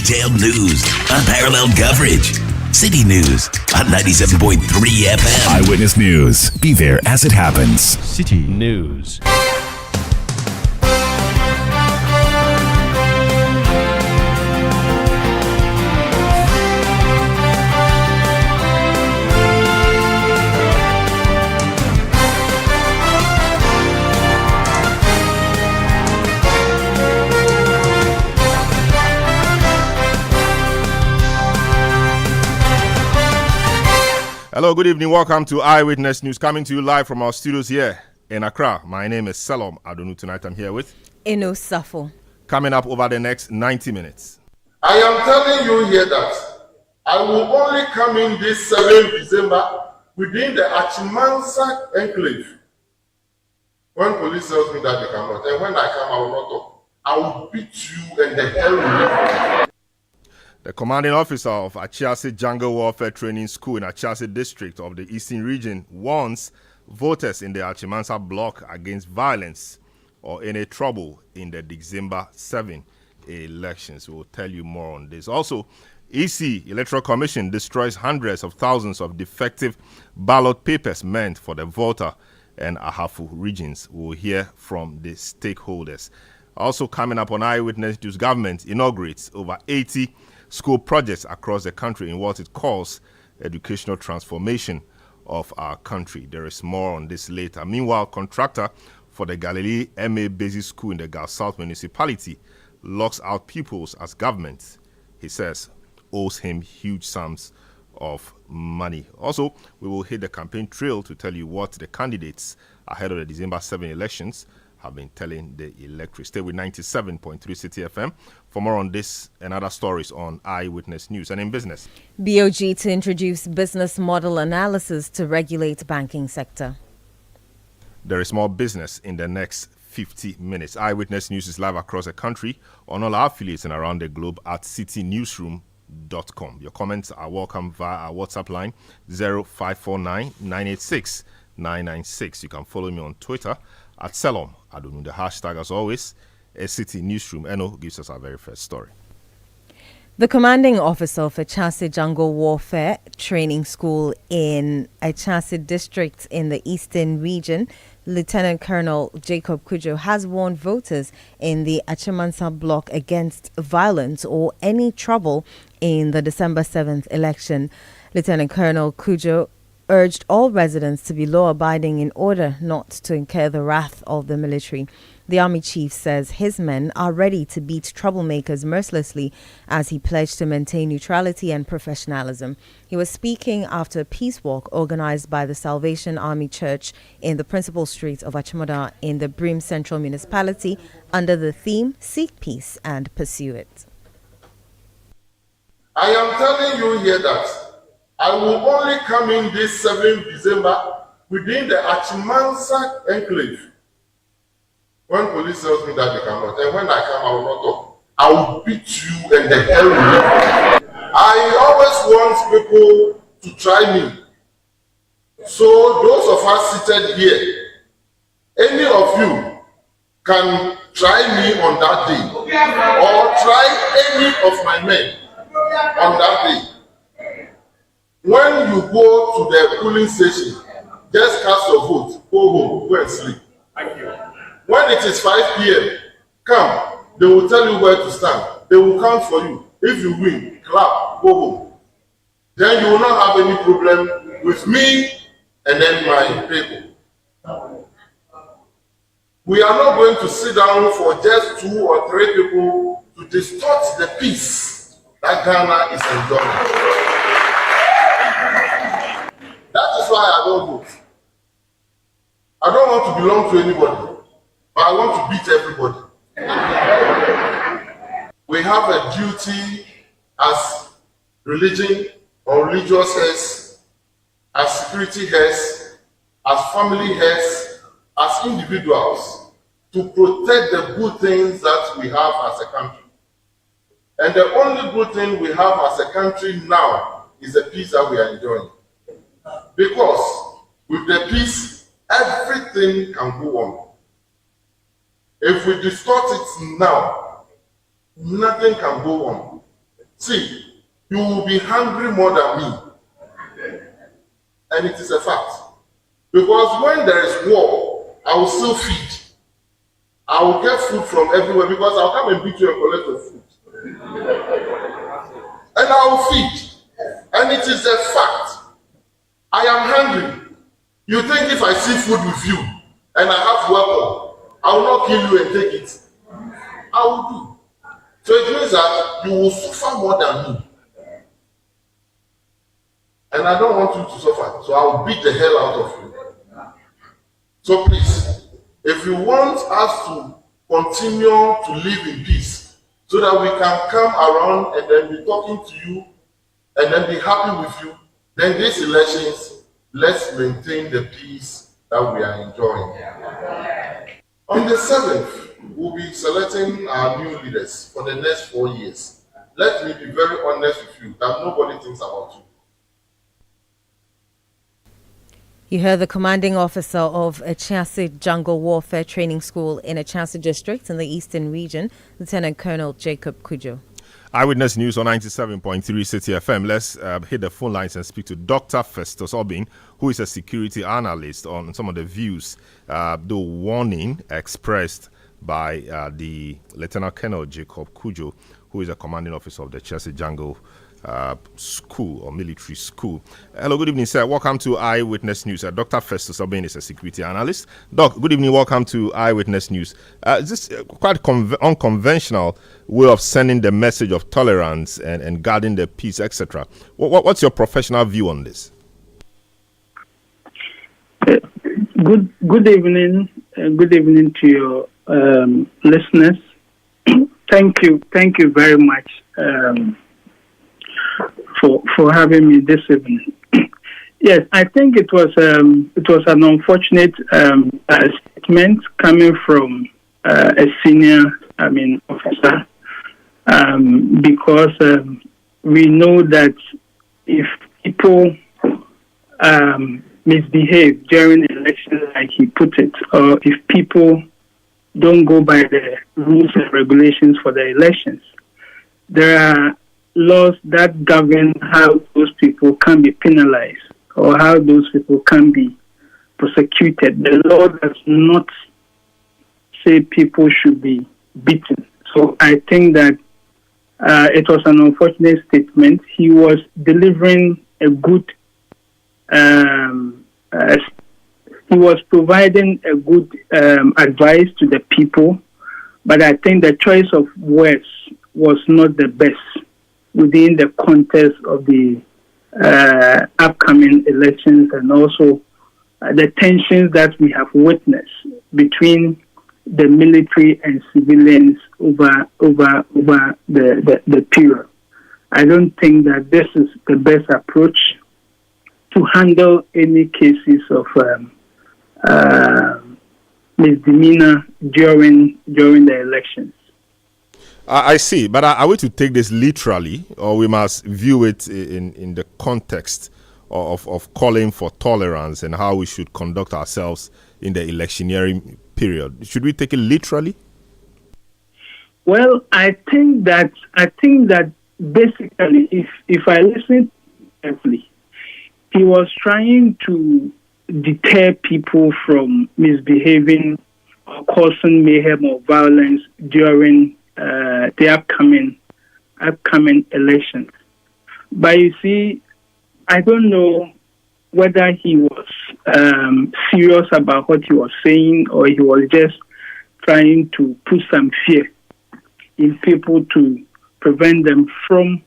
detailed news, unparalleled coverage. City News on 97.3 FM. Eyewitness News. Be there as it happens. City News. Hello, good evening. Welcome to Eyewitness News, coming to you live from our studios here in Accra. My name is Selorm Adonoo. Tonight I'm here with Eno Safo. Coming up over the next 90 minutes. I am telling you here that I will only come in this 7th December within the Achimansa enclave. When police tells me that they cannot, and when I come, I will not talk. I will beat you and the hell will you. The commanding officer of Achiase Jungle Warfare Training School in Achiase District of the Eastern Region warns voters in the Achimansa block against violence or any trouble in the December 7 elections. We'll tell you more on this. Also, EC Electoral Commission destroys hundreds of thousands of defective ballot papers meant for the voter and Ahafu regions. We'll hear from the stakeholders. Also coming up on Eyewitness News, government inaugurates over 80 school projects across the country in what it calls educational transformation of our country. There is more on this later. Meanwhile, contractor for the Galilee MA Basic School in the Gal South Municipality locks out pupils as government, he says, owes him huge sums of money. Also, we will hit the campaign trail to tell you what the candidates ahead of the December 7 elections have been telling the electorate. Stay with 97.3 City FM for more on this and other stories on Eyewitness News. And in business, BOG to introduce business model analysis to regulate banking sector. There is more business in the next 50 minutes. Eyewitness News is live across the country on all our affiliates and around the globe at citynewsroom.com. Your comments are welcome via our WhatsApp line 0549 986 996. You can follow me on Twitter at Selorm Adonoo. The hashtag, as always, is City Newsroom. Eno gives us our very first story. The commanding officer of Achiase Jungle Warfare Training School in Achiase District in the Eastern Region, Lieutenant Colonel Jacob Kujo, has warned voters in the Achimansa block against violence or any trouble in the December 7th election. Lieutenant Colonel Kujo urged all residents to be law-abiding in order not to incur the wrath of the military. The army chief says his men are ready to beat troublemakers mercilessly as he pledged to maintain neutrality and professionalism. He was speaking after a peace walk organized by the Salvation Army Church in the principal street of Achimota in the Brim Central Municipality under the theme Seek Peace and Pursue It. I am telling you here that I will only come in this 7th December within the Achimansa enclave. When police tells me that they cannot, and when I come, I will not talk. I will beat you and the hell will you. I always want people to try me. So those of us seated here, any of you can try me on that day, or try any of my men on that day. When you go to the polling station, just cast your vote, go home, go and sleep. Thank you. When it is 5 p.m., come. They will tell you where to stand. They will count for you. If you win, clap, go home. Then you will not have any problem with me and then my people. We are not going to sit down for just 2 or 3 people to distort the peace that Ghana is enjoying. That is why I don't vote. I don't want to belong to anybody, but I want to beat everybody. We have a duty as religion or religious heads, as security heads, as family heads, as individuals, to protect the good things that we have as a country. And the only good thing we have as a country now is the peace that we are enjoying. Because with the peace, everything can go on. If we distort it now, nothing can go on. See, you will be hungry more than me. And it is a fact. Because when there is war, I will still feed. I will get food from everywhere because I'll come and beat you and collect your food. And I will feed. And it is a fact. I am hungry. You think if I see food with you and I have weapon, I will not kill you and take it. I will do. So it means that you will suffer more than me. And I don't want you to suffer. So I will beat the hell out of you. So please, if you want us to continue to live in peace, so that we can come around and then be talking to you and then be happy with you, then these elections, let's maintain the peace that we are enjoying. On the 7th, we'll be selecting our new leaders for the next 4 years. Let me be very honest with you that nobody thinks about you. You heard the commanding officer of Achase Jungle Warfare Training School in Achase District in the Eastern Region, Lieutenant Colonel Jacob Kujo. Eyewitness News on 97.3 City FM. Let's hit the phone lines and speak to Dr. Festus Obin, who is a security analyst, on some of the views, the warning expressed by the Lieutenant Colonel Jacob Kujo, who is a commanding officer of the Achase Jungle school or military school. Hello, good evening, sir. Welcome to Eyewitness News. Dr. Festus Obin is a security analyst. Doc, good evening. Welcome to Eyewitness News. This is quite unconventional way of sending the message of tolerance and guarding the peace, etc. What's your professional view on this? Good evening. Good evening to your listeners. Thank you very much. For having me this evening. Yes, I think it was an unfortunate statement coming from a senior, officer, because we know that if people misbehave during the election, like he put it, or if people don't go by the rules and regulations for the elections, there are laws that govern how those people can be penalized or how those people can be prosecuted. The law does not say people should be beaten. So I think that it was an unfortunate statement. He was delivering a good, he was providing a good advice to the people, but I think the choice of words was not the best within the context of the upcoming elections, and also the tensions that we have witnessed between the military and civilians over the period. I don't think that this is the best approach to handle any cases of misdemeanor during the elections. I see, but are we to take this literally, or we must view it in the context of calling for tolerance and how we should conduct ourselves in the electioneering period? Should we take it literally? Well, I think that basically, if I listen carefully, he was trying to deter people from misbehaving or causing mayhem or violence during the upcoming elections. But you see, I don't know whether he was serious about what he was saying, or he was just trying to put some fear in people to prevent them from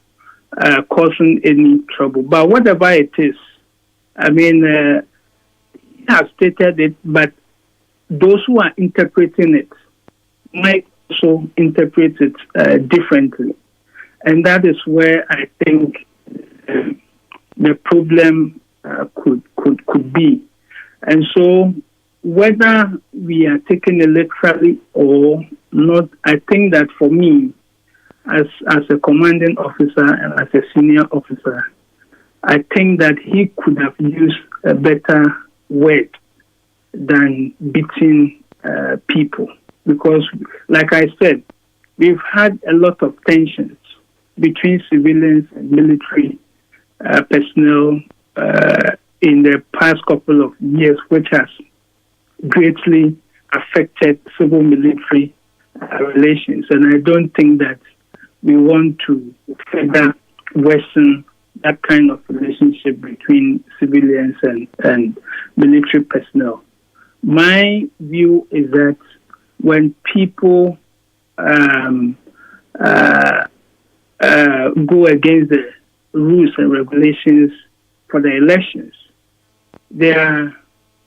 causing any trouble. But whatever it is, he has stated it, but those who are interpreting it might also interpret it differently. And that is where I think the problem could be. And so whether we are taking it literally or not, I think that for me, as a commanding officer and as a senior officer, I think that he could have used a better word than beating people. Because, like I said, we've had a lot of tensions between civilians and military personnel in the past couple of years, which has greatly affected civil-military relations. And I don't think that we want to further worsen that kind of relationship between civilians and military personnel. My view is that when people go against the rules and regulations for the elections, there are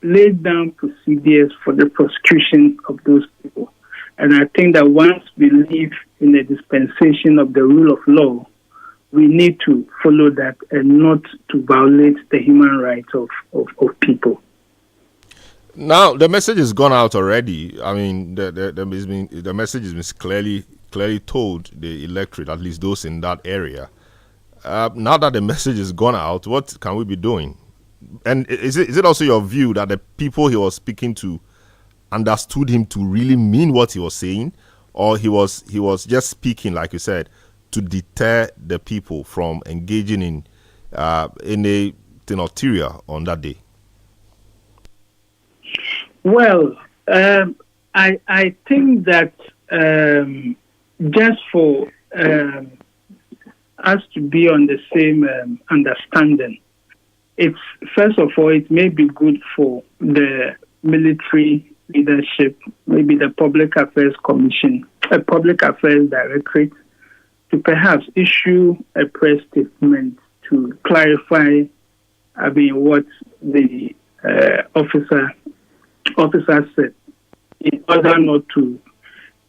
laid down procedures for the prosecution of those people. And I think that once we live in the dispensation of the rule of law, we need to follow that and not to violate the human rights of people. Now, the message has gone out already. I mean, the message has been clearly told the electorate, at least those in that area. Now that the message has gone out, what can we be doing? And is it also your view that the people he was speaking to understood him to really mean what he was saying, or he was just speaking, like you said, to deter the people from engaging in anything ulterior on that day? Well, I think that just for us to be on the same understanding, it's first of all, it may be good for the military leadership, maybe the Public Affairs Commission, a Public Affairs Directorate, to perhaps issue a press statement to clarify, what the officer said, in order not to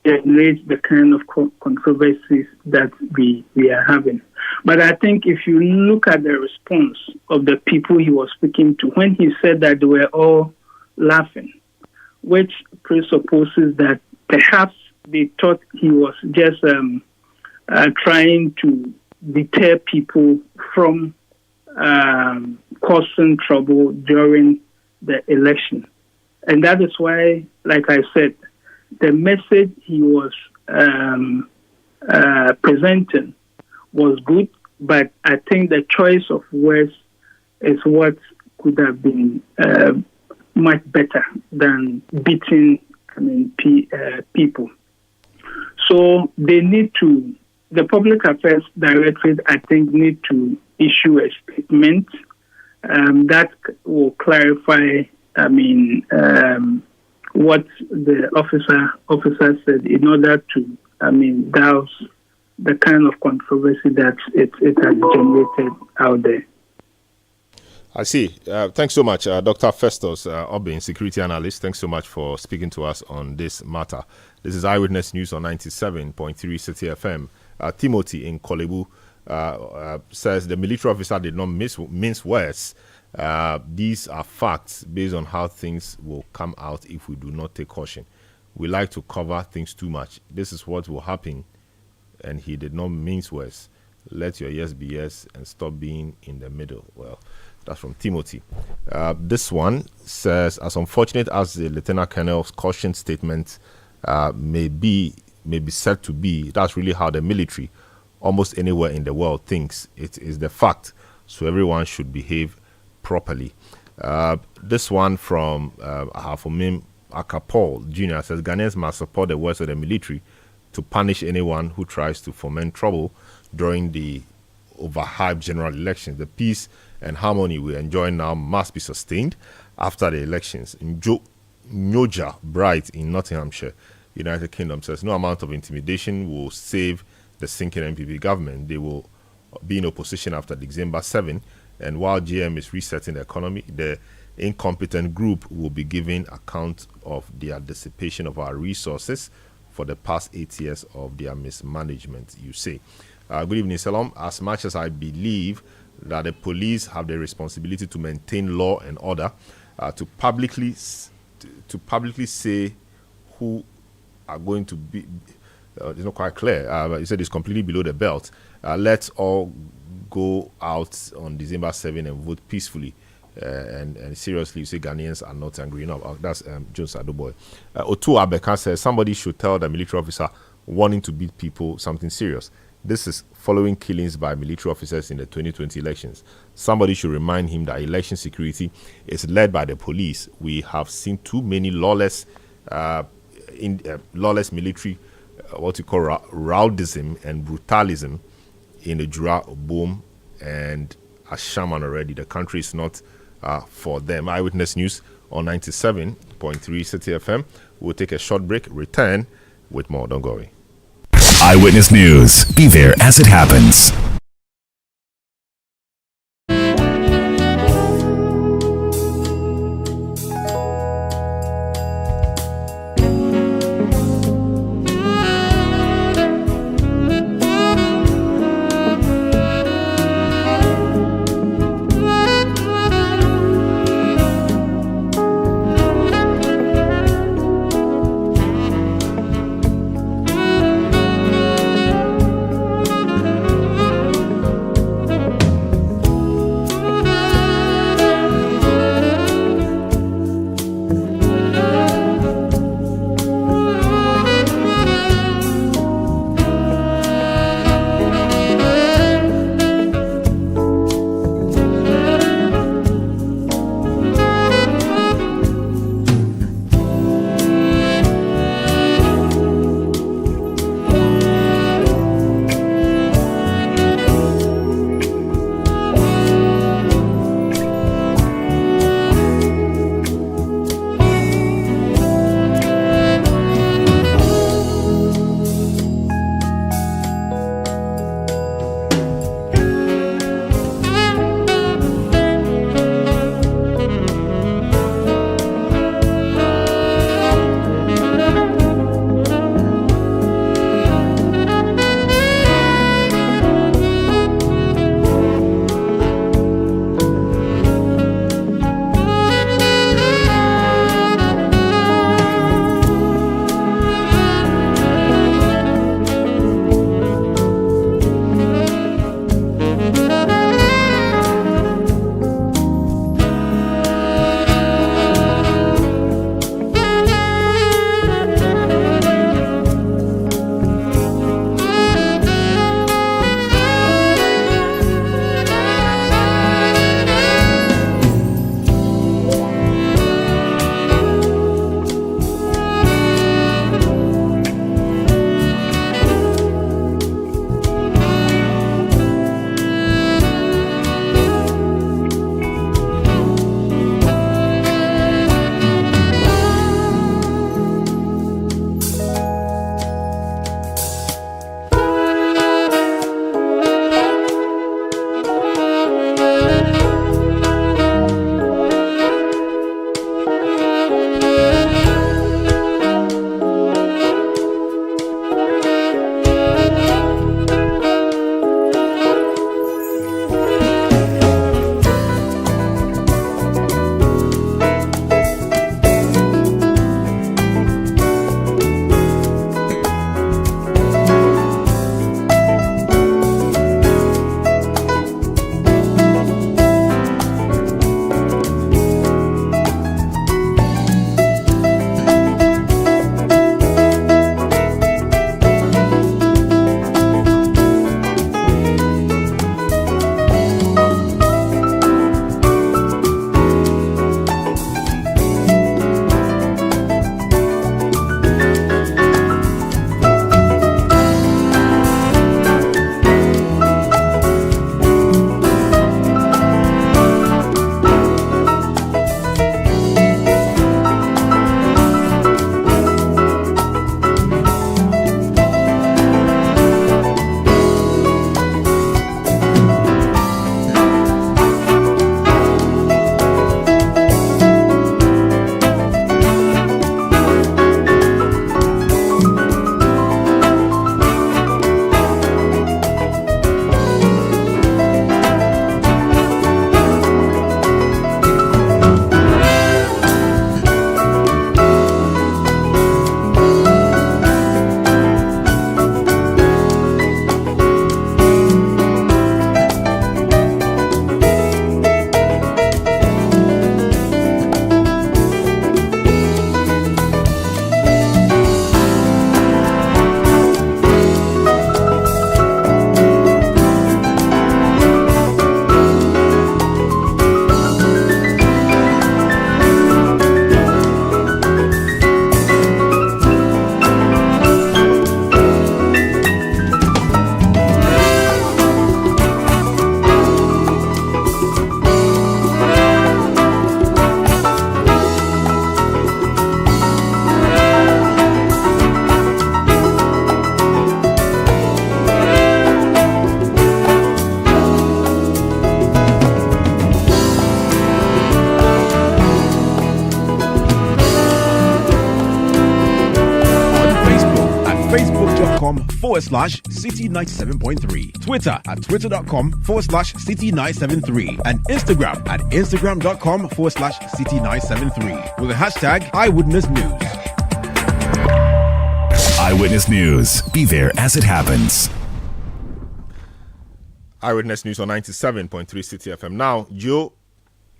generate the kind of controversies that we are having. But I think if you look at the response of the people he was speaking to, when he said that they were all laughing, which presupposes that perhaps they thought he was just trying to deter people from causing trouble during the election. And that is why, like I said, the message he was presenting was good, but I think the choice of words is what could have been much better than beating people. So they need to, the Public Affairs Directorate, I think, need to issue a statement that will clarify, what the officer said, in order to, douse the kind of controversy that it has generated out there. I see. Thanks so much, Dr. Festus Obin, security analyst. Thanks so much for speaking to us on this matter. This is Eyewitness News on 97.3 City FM. Timothy in Kolebu says the military officer did not mince words. These are facts based on how things will come out if we do not take caution. We like to cover things too much. This is what will happen, and he did not mince words. Let your yes be yes and stop being in the middle. Well, that's from Timothy. This one says, as unfortunate as the Lieutenant Colonel's caution statement may be said to be, that's really how the military, almost anywhere in the world, thinks. It is the fact. So everyone should behave properly. This one from Ahafomim Akapol Jr. says, Ghanaians must support the words of the military to punish anyone who tries to foment trouble during the overhyped general elections. The peace and harmony we enjoy now must be sustained after the elections. Nyoja Bright in Nottinghamshire, United Kingdom, says no amount of intimidation will save the sinking NPP government. They will be in opposition after December 7, and while GM is resetting the economy, the incompetent group will be giving account of their dissipation of our resources for the past 8 years of their mismanagement, you say. Good evening, Selorm. As much as I believe that the police have the responsibility to maintain law and order, to publicly say who are going to be, it's not quite clear. But you said it's completely below the belt. Let's all go out on December 7 and vote peacefully. And seriously, you say Ghanaians are not angry enough. That's Jones Adoboy. Otu Abeka says somebody should tell the military officer wanting to beat people something serious. This is following killings by military officers in the 2020 elections. Somebody should remind him that election security is led by the police. We have seen too many lawless military, what you call rowdism and brutalism in the Jura, Boom, and Ashaman already. The country is not for them. Eyewitness News on 97.3 City FM. We'll take a short break, return with more. Don't go away. Eyewitness News. Be there as it happens. Facebook.com/City97.3, Twitter at Twitter.com/City973, and Instagram at Instagram.com/City973 with the hashtag Eyewitness News. Eyewitness News. Be there as it happens. Eyewitness News on 97.3 City FM. Now, Joe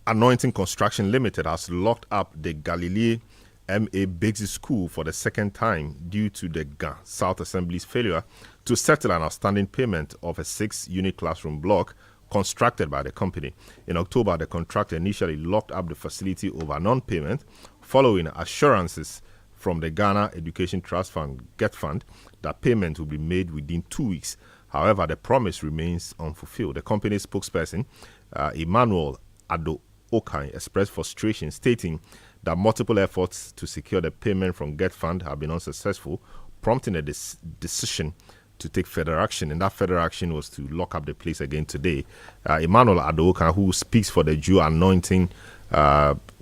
Anointing Construction Limited has locked up the Galilee MA Basic School for the second time due to the GA South Assembly's failure to settle an outstanding payment of a 6-unit classroom block constructed by the company. In October, the contractor initially locked up the facility over non-payment following assurances from the Ghana Education Trust Fund, GET Fund, that payment will be made within 2 weeks. However, the promise remains unfulfilled. The company's spokesperson, Emmanuel Adonoo, expressed frustration, stating that multiple efforts to secure the payment from GET Fund have been unsuccessful, prompting a decision to take further action. And that further action was to lock up the place again today. Emmanuel Adonoo, who speaks for the Jew Anointing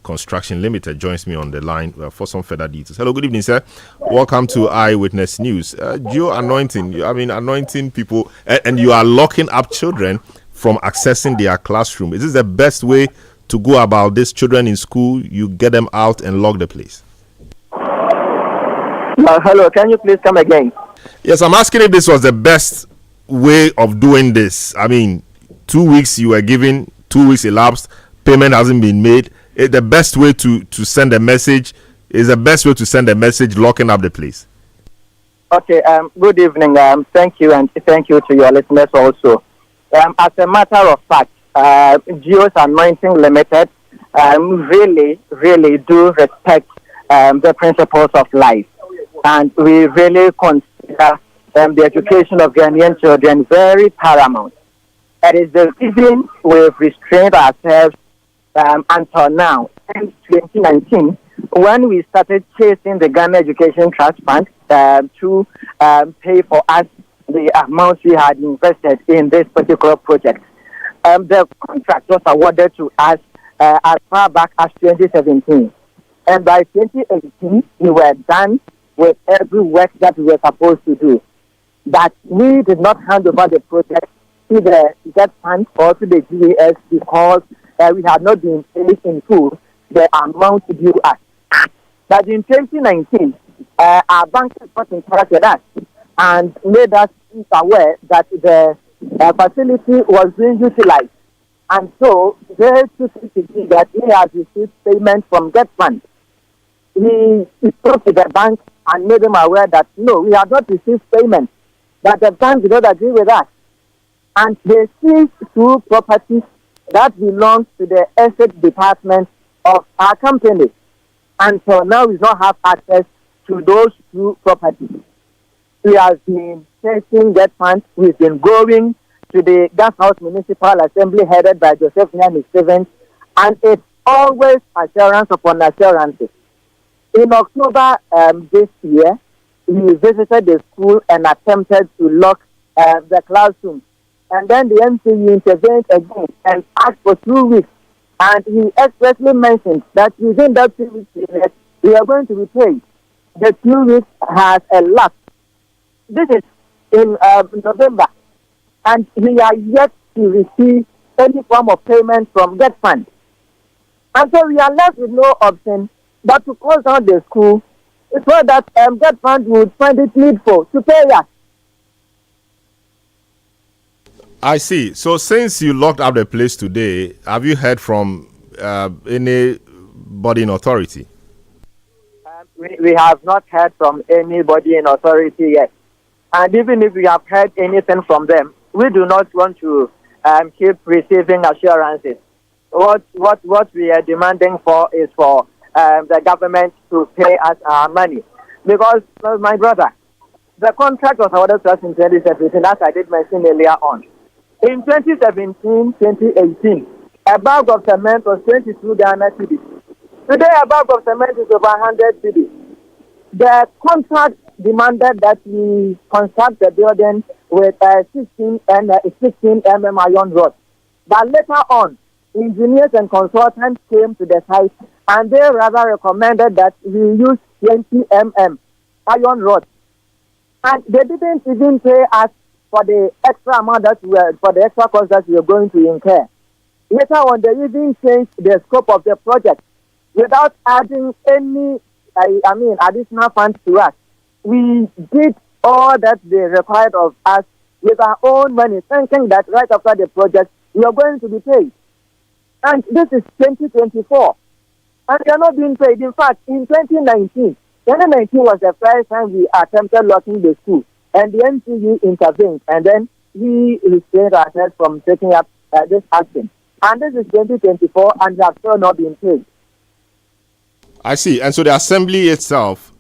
Construction Limited, joins me on the line for some further details. Hello, good evening, sir. Welcome to Eyewitness News. Jew Anointing, anointing people, and you are locking up children from accessing their classroom. Is this the best way to go about this? Children in school, you get them out and lock the place? Hello, can you please come again? Yes, I'm asking if this was the best way of doing this. 2 weeks you were given, 2 weeks elapsed, payment hasn't been made. The best way to send a message is the best way to send a message locking up the place. Okay, good evening. Thank you, and thank you to your listeners also. As a matter of fact, Geo's Anointing Limited really do respect the principles of life, and we really consider the education of Ghanaian children very paramount. It is the reason we've restrained ourselves until now, since 2019, when we started chasing the Ghana Education Trust Fund to pay for us the amounts we had invested in this particular project. The contract was awarded to us as far back as 2017. And by 2018, we were done with every work that we were supposed to do. But we did not hand over the project to the GET Fund or to the GAS because we had not been paid in full the amount due us. But in 2019, our bank got in touch with us and made us aware that the facility was being utilized. And so they took it to see that he has received payment from GET Fund. He spoke to the bank and made them aware that no, we have not received payment, but the bank did not agree with us. And they seized 2 properties that belongs to the asset department of our company. And so now we don't have access to those 2 properties. We have been chasing GET Fund. We've been going to the Gas House Municipal Assembly headed by Joseph Nyami Stevens, and it's always assurance upon assurances. In October this year, we visited the school and attempted to lock the classroom. And then the MCU intervened again and asked for 2 weeks. And he expressly mentioned that within that 2 weeks period, we are going to be paid. The 2 weeks has elapsed. This is in November. And we are yet to receive any form of payment from GET Fund. And so we are left with no option but to close down the school so that GET Fund would find it needful to pay us. I see. So since you locked up the place today, have you heard from anybody in authority? We have not heard from anybody in authority yet. And even if we have heard anything from them, we do not want to keep receiving assurances. What we are demanding for is for the government to pay us our money. Because, my brother, the contract was awarded to us in 2017, as I did mention earlier on. In 2017-2018, a bag of cement was 22 Ghana cedis. Today, a bag of cement is over 100 cedis. The contract demanded that we construct the building with 16 iron rods. But later on, engineers and consultants came to the site and they rather recommended that we use 20 iron rods. And they didn't even pay us for the extra amount for the extra cost that we were going to incur. Later on, they even changed the scope of the project without adding any, additional funds to us. We did all that they required of us with our own money, thinking that right after the project, we are going to be paid. And this is 2024. And we are not being paid. In fact, in 2019 was the first time we attempted locking the school. And the NCU intervened. And then we restrained ourselves from taking up this action. And this is 2024, and we have still not been paid. I see. And so the assembly itself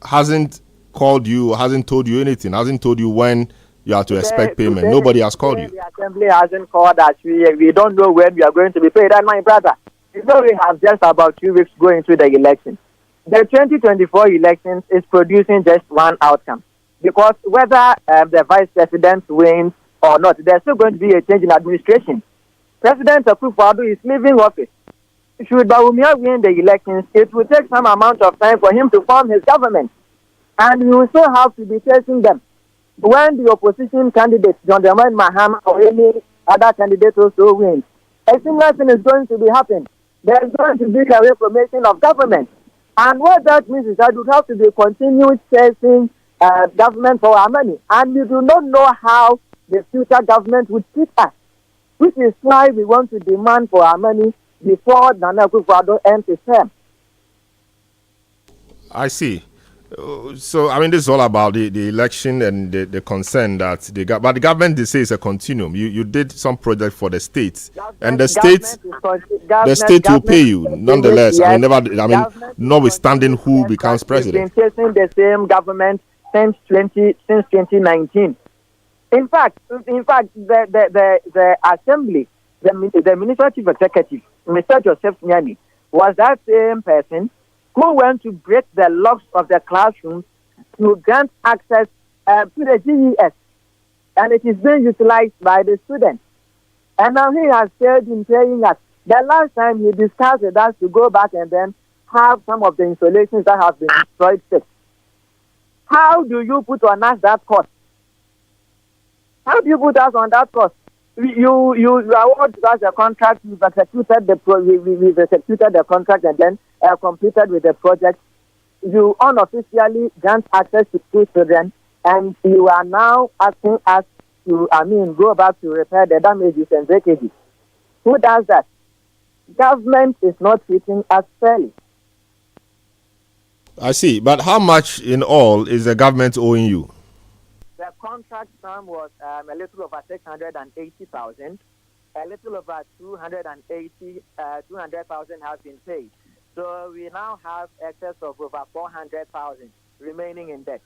hasn't called you, hasn't told you anything, hasn't told you when you have to expect payment. Nobody has called you. The assembly hasn't called us. We don't know when we are going to be paid. And my brother, we have just about 2 weeks going through the election. The 2024 elections is producing just one outcome. Because whether the vice president wins or not, there's still going to be a change in administration. President Akufo-Addo is leaving office. Should Bawumia win the elections, it will take some amount of time for him to form his government. And we will still have to be chasing them. When the opposition candidate, John Dramani Mahama, or any other candidate also wins, a similar thing is going to be happening. There is going to be a reformation of government. And what that means is that we have to be continued chasing government for our money. And we do not know how the future government would treat us, which is why we want to demand for our money before Nana Akufo-Addo ends his term. I see. So, I mean, this is all about the election and the concern that but the government, they say, is a continuum. You did some project for the states, and the states will pay you nonetheless. Yes, notwithstanding who becomes president. We've been chasing the same government since 2019. In fact, the assembly, the minister chief executive, Mr. Joseph Nyani, was that same person who went to break the locks of the classrooms to grant access to the GES. And it is being utilized by the students. And now he has failed in paying us. The last time he discussed with us to go back and then have some of the installations that have been destroyed fixed. How do you put on us that cost? How do you put us on that cost? You award us a contract, we've executed the contract and then completed with the project. You unofficially grant access to school children, and you are now asking us to, go back to repair the damages and breakages. Who does that? Government is not treating us fairly. I see. But how much in all is the government owing you? The contract sum was a little over 680,000. A little over 200,000 has been paid. So we now have excess of over 400,000 remaining in debt.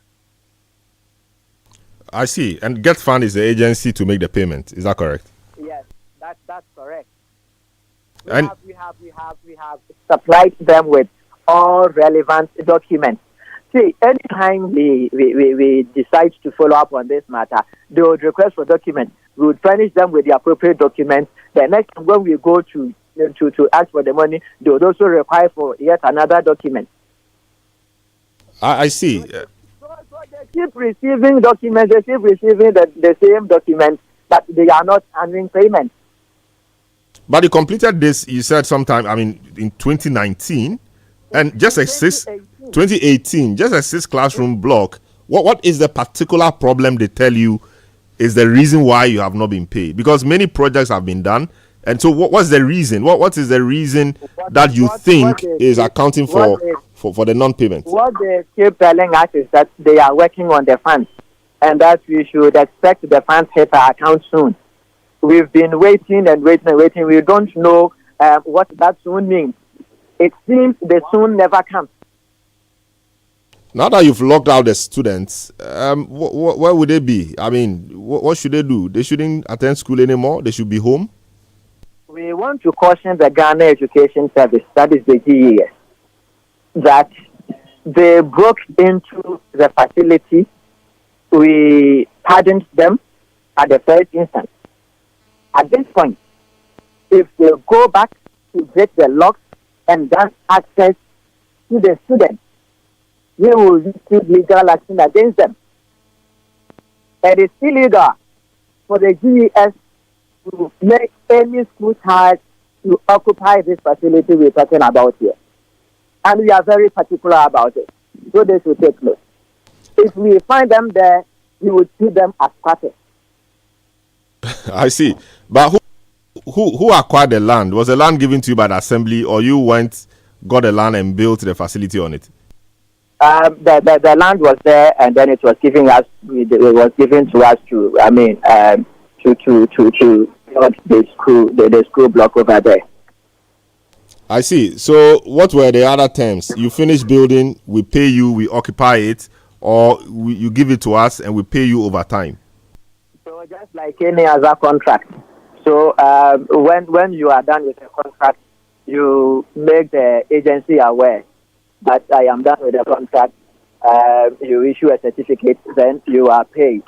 I see. And Get Fund is the agency to make the payment. Is that correct? Yes, that's correct. We And have supplied them with all relevant documents. See, anytime we decide to follow up on this matter, they would request for documents. We would furnish them with the appropriate documents. The next time when we go to ask for the money, they would also require for yet another document. I see. So they keep receiving documents, they keep receiving the same documents, but they are not handling payment. But you completed this, you said sometime, in 2019, and just a 2018, just a 6 classroom block. What is the particular problem they tell you is the reason why you have not been paid? Because many projects have been done. And so what's the reason? What is the reason that you think is accounting for the non-payment? What they keep telling us is that they are working on the funds and that we should expect the funds hit our account soon. We've been waiting and waiting and waiting. We don't know what that soon means. It seems the soon never comes. Now that you've locked out the students, where would they be? What should they do? They shouldn't attend school anymore? They should be home? We want to caution the Ghana Education Service, that is the GES, that they broke into the facility. We pardoned them at the first instance. At this point, if they go back to break the locks and grant access to the students, we will receive legal action against them. It is illegal for the GES to make any school charge to occupy this facility we're talking about here. And we are very particular about it. So they should take note. If we find them there, we will treat them as parties. I see. But who acquired the land? Was the land given to you by the assembly, or you got the land and built the facility on it? The land was there, and then it was given to us to build the school block over there. I see. So what were the other terms? You finish building, we pay you, we occupy it, or you give it to us and we pay you over time? So just like any other contract. So when you are done with the contract, you make the agency aware that I am done with the contract. You issue a certificate, then you are paid.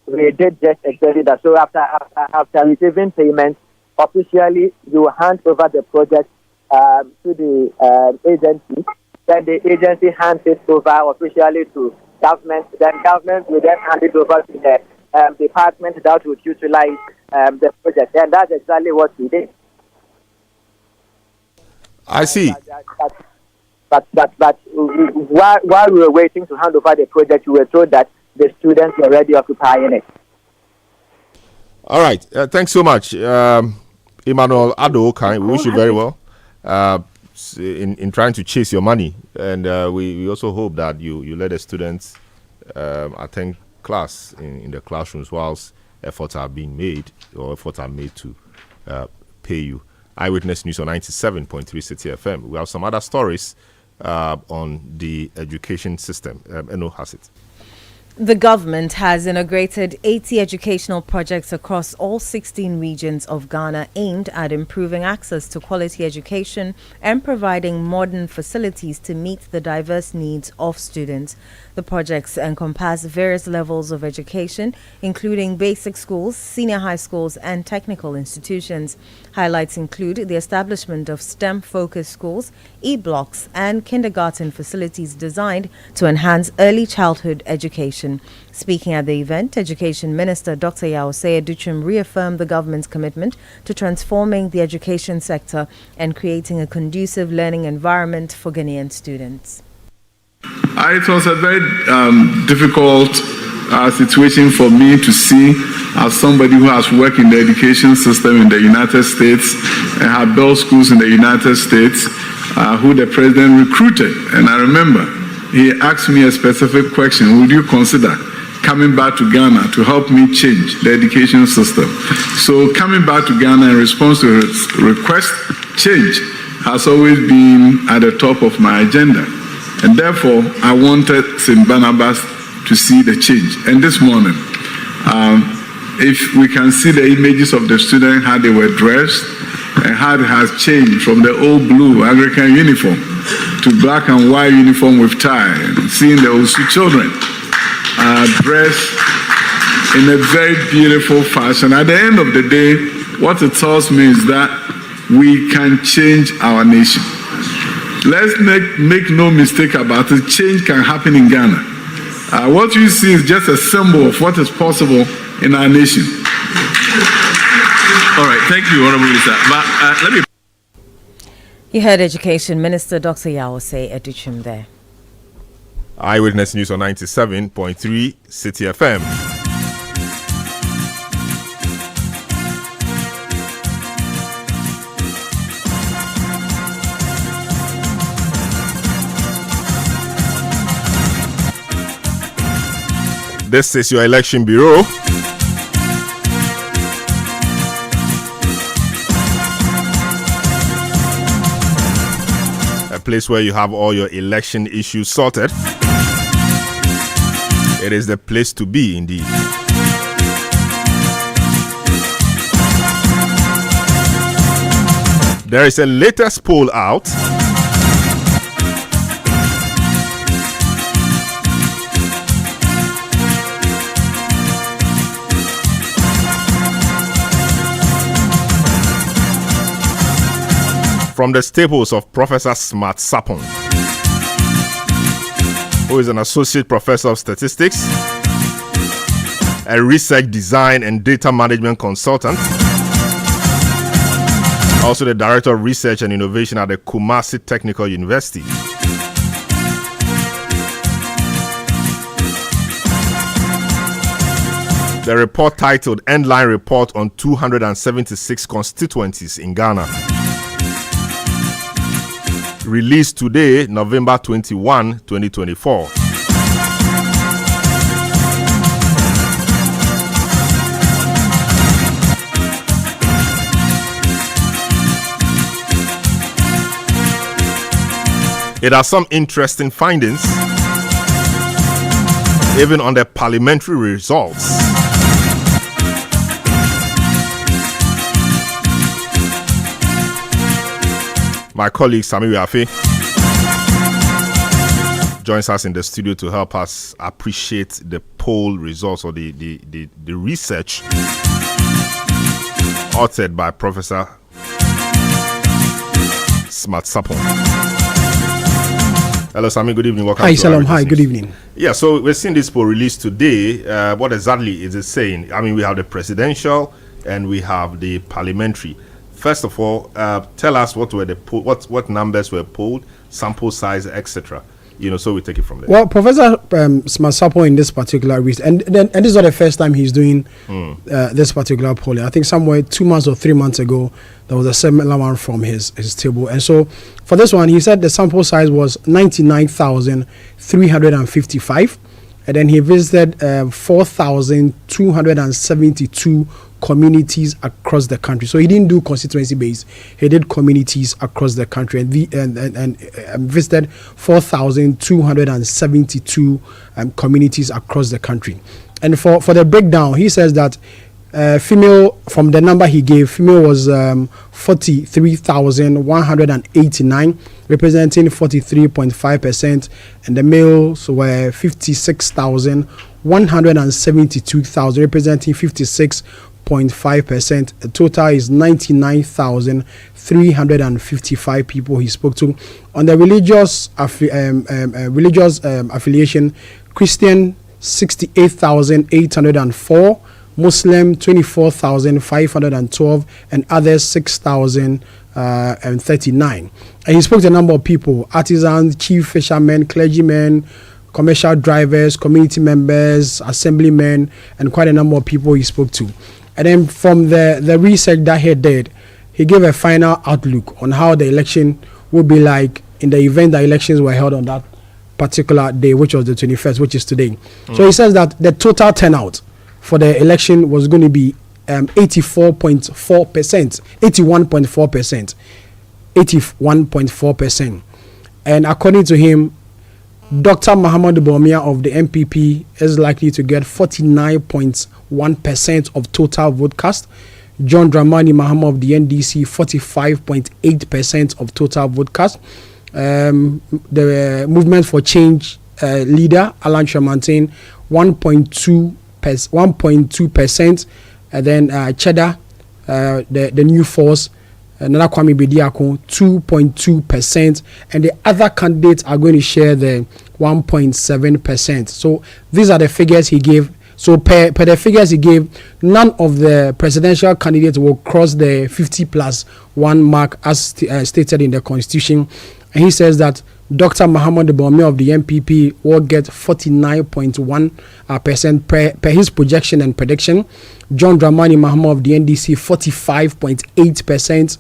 We did just exactly that. So after receiving payment, officially you hand over the project to the agency. Then the agency hands it over officially to government. Then government will then hand it over to the department that would utilize the project. And that's exactly what we did. I see. But while we were waiting to hand over the project, we were told that the students were already occupying it. All right. Thanks so much, Emmanuel Adonoo. We wish you very well in trying to chase your money. And we also hope that you let the students attend class in the classrooms whilst efforts are being made to pay you. Eyewitness News on 97.3 City FM. We have some other stories on the education system. Eno has it. The government has integrated 80 educational projects across all 16 regions of Ghana aimed at improving access to quality education and providing modern facilities to meet the diverse needs of students. The projects encompass various levels of education, including basic schools, senior high schools, and technical institutions. Highlights include the establishment of STEM-focused schools, e-blocks, and kindergarten facilities designed to enhance early childhood education. Speaking at the event, Education Minister Dr. Yaosei Adutrim reaffirmed the government's commitment to transforming the education sector and creating a conducive learning environment for Ghanaian students. It was a very difficult situation for me to see, as somebody who has worked in the education system in the United States and had built schools in the United States, who the president recruited. And I remember he asked me a specific question: would you consider coming back to Ghana to help me change the education system? So coming back to Ghana in response to his request, change has always been at the top of my agenda. And therefore, I wanted St. Barnabas to see the change. And this morning, if we can see the images of the students, how they were dressed, and how it has changed from the old blue African uniform to black and white uniform with tie, and seeing the Osu children dressed in a very beautiful fashion. At the end of the day, what it tells me is that we can change our nation. Let's make no mistake about it. Change can happen in Ghana. What you see is just a symbol of what is possible in our nation. All right, thank you, Honorable Minister. But let me. You heard Education Minister Dr. Yaosei Adutrim there. Eyewitness News on 97.3 City FM. This is your election bureau. A place where you have all your election issues sorted. It is the place to be, indeed. There is a latest poll out. From the staples of Professor Smart Sapon, who is an associate professor of statistics a research, design, and data management consultant. Also the Director of Research and Innovation at the Kumasi Technical University. The report titled Endline Report on 276 Constituencies in Ghana. Released today, November 21, 2024. It has some interesting findings, even on the parliamentary results. My colleague Sami Wiafe joins us in the studio to help us appreciate the poll results or the research authored by Professor Smart Sapon. Hello, Sami. Good evening. Welcome. Hi, Selorm. Hi. Good evening. Yeah, so we're seeing this poll released today. What exactly is it saying? I mean, we have the presidential and we have the parliamentary. First of all, tell us what were the what numbers were polled, sample size, etc. So we take it from there. Well, Professor Smasapo in this particular reason, and this is not the first time he's doing this particular polling. I think somewhere 2 months or 3 months ago, there was a similar one from his table. And so for this one, he said the sample size was 99,355. And then he visited 4,272 communities across the country. So he didn't do constituency based. He did communities across the country and visited 4,272 communities across the country. And for the breakdown, he says that female, from the number he gave, female was 43,189, representing 43.5%, and the males were 56,172,000, representing 56.5%. The total is 99,355 people he spoke to. On the religious affiliation, Christian 68,804, Muslim 24,512, and others 6,039. And he spoke to a number of people: artisans, chief fishermen, clergymen, commercial drivers, community members, assemblymen, and quite a number of people he spoke to. And then from the research that he did, he gave a final outlook on how the election would be like in the event that elections were held on that particular day, which was the 21st, which is today. So he says that the total turnout for the election was going to be 81.4%. 81.4%. And according to him, Dr. Muhammadu Bawumia of the MPP is likely to get 49.1% of total vote cast. John Dramani Mahama of the NDC, 45.8% of total vote cast. The Movement for Change leader, Alan Shamantain, 1.2%. And then Cheddar, the New Force, Nana Kwame Bediako, 2.2%, and the other candidates are going to share the 1.7%. So these are the figures he gave. So per the figures he gave, none of the presidential candidates will cross the 50+1 mark as stated in the constitution. And he says that Dr. Muhammadu Bawumia of the MPP will get 49.1% per his projection and prediction. John Dramani Mahama of the NDC, 45.8%.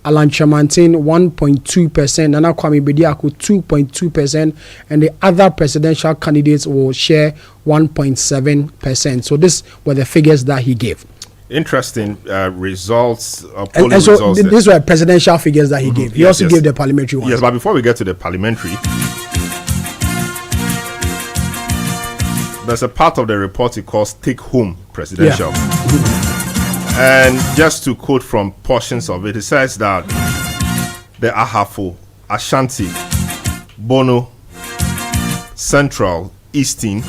Alan Chamantin, 1.2%. Nana Kwame Bediako, 2.2%. And the other presidential candidates will share 1.7%. So these were the figures that he gave. Interesting results. And so these were presidential figures that he gave. He also gave the parliamentary ones. Yes, but before we get to the parliamentary, there's a part of the report he calls take home presidential. And just to quote from portions of it, it says that the Ahafo, Ashanti, Bono, Central, Eastern,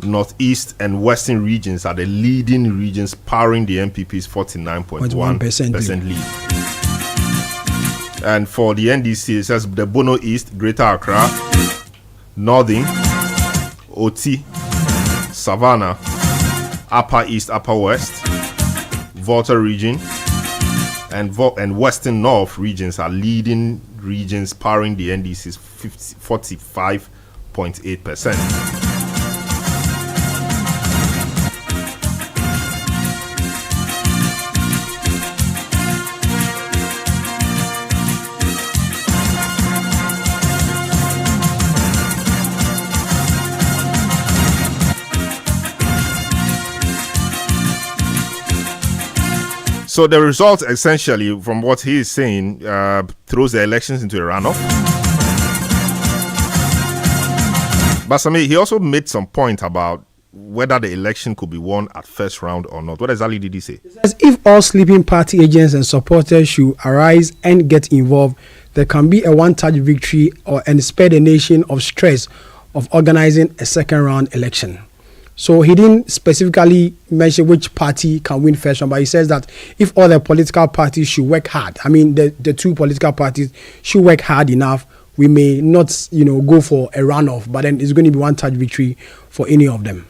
Northeast, and Western regions are the leading regions powering the MPP's 49.1% lead. And for the NDC, it says the Bono East, Greater Accra, Northern, Oti, Savannah, Upper East, Upper West, Volta region, and Western North regions are leading regions, powering the NDC's 45.8%. So the result, essentially, from what he is saying, throws the elections into a runoff. But he also made some point about whether the election could be won at first round or not. What exactly did he say? He says if all sleeping party agents and supporters should arise and get involved, there can be a one-touch victory and spare the nation of stress of organizing a second round election. So he didn't specifically mention which party can win first round, but he says that if all the political parties should work hard, I mean the two political parties should work hard enough, we may not go for a runoff, but then it's going to be one touch victory for any of them.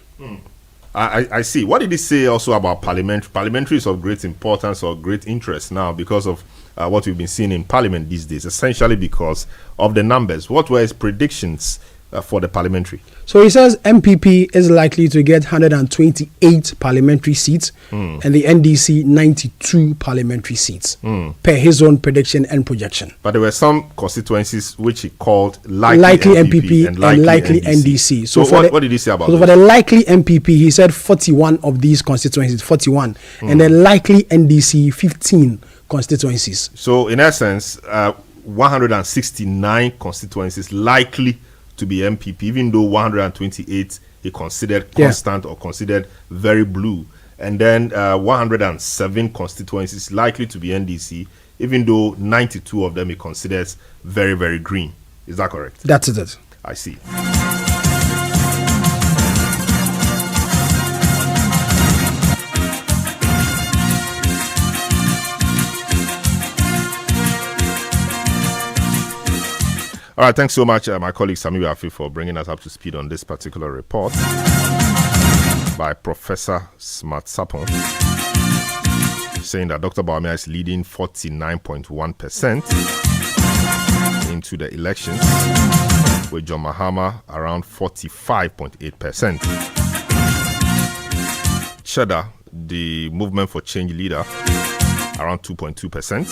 I see. What did he say also about parliamentary? Parliamentary is of great importance or great interest now because of what we've been seeing in parliament these days, essentially because of the numbers. What were his predictions for the parliamentary? So he says MPP is likely to get 128 parliamentary seats and the NDC 92 parliamentary seats per his own prediction and projection. But there were some constituencies which he called likely MPP and likely NDC. So what did he say about that? So for the likely MPP, he said 41 of these constituencies, 41, and the likely NDC 15 constituencies. So in essence, 169 constituencies likely to be MPP, even though 128 he considered constant or considered very blue, and then 107 constituencies likely to be NDC, even though 92 of them he considers very, very green. Is that correct? That's it. I see. All right, thanks so much, my colleague Sami Afi, for bringing us up to speed on this particular report by Professor Smart Sapon, saying that Dr. Bawumia is leading 49.1% into the elections, with John Mahama around 45.8%. Cheddar, the Movement for Change leader, around 2.2%.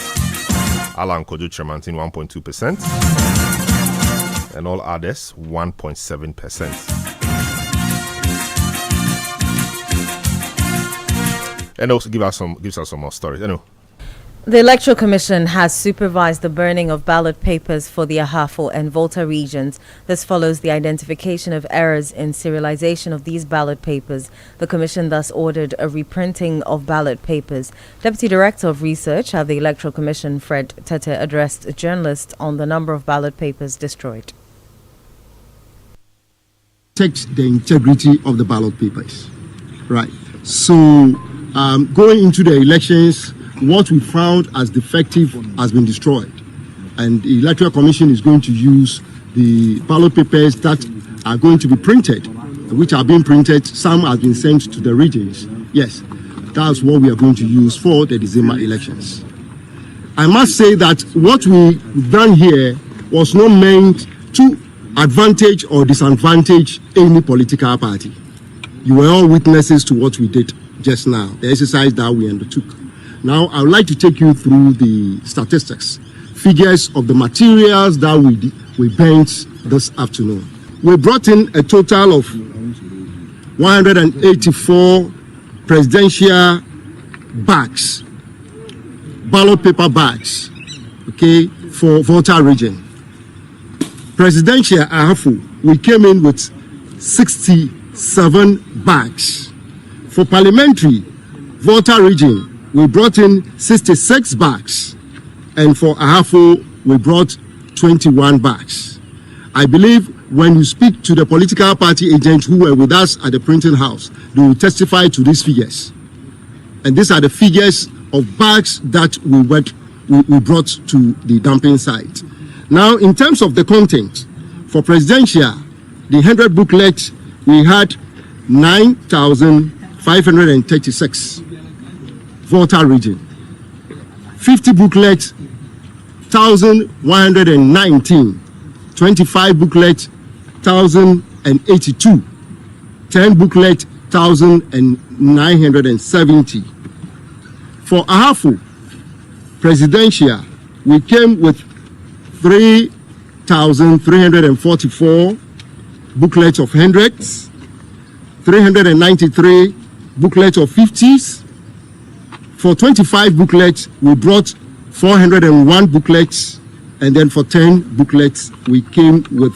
Alan Kojo Tremantin, 1.2%. And all others 1.7%. And also gives us some more stories. The Electoral Commission has supervised the burning of ballot papers for the Ahafo and Volta regions. This follows the identification of errors in serialization of these ballot papers. The Commission thus ordered a reprinting of ballot papers. Deputy Director of Research at the Electoral Commission, Fred Tete, addressed journalists on the number of ballot papers destroyed. Protect the integrity of the ballot papers. Right. So going into the elections, what we found as defective has been destroyed. And the Electoral Commission is going to use the ballot papers that are going to be printed, which are being printed. Some have been sent to the regions. Yes, that's what we are going to use for the December elections. I must say that what we've done here was not meant to advantage or disadvantage any political party. You were all witnesses to what we did just now, the exercise that we undertook. Now, I would like to take you through the statistics, figures of the materials that we burnt this afternoon. We brought in a total of 184 presidential bags, ballot paper bags, okay, for Volta region. Presidential Ahafo, we came in with 67 bags. For parliamentary Volta region, we brought in 66 bags, and for Ahafo, we brought 21 bags. I believe when you speak to the political party agents who were with us at the printing house, they will testify to these figures. And these are the figures of bags that we brought to the dumping site. Now, in terms of the content, for presidential, the 100 booklet, we had 9,500 536. Volta region. 50 booklets, 1,119. 25 booklets, 1,082. 10 booklets, 1,970. For Ahafo presidential, we came with 3,344 booklets of hundreds, 393 booklets of 50s. For 25 booklets, we brought 401 booklets, and then for 10 booklets, we came with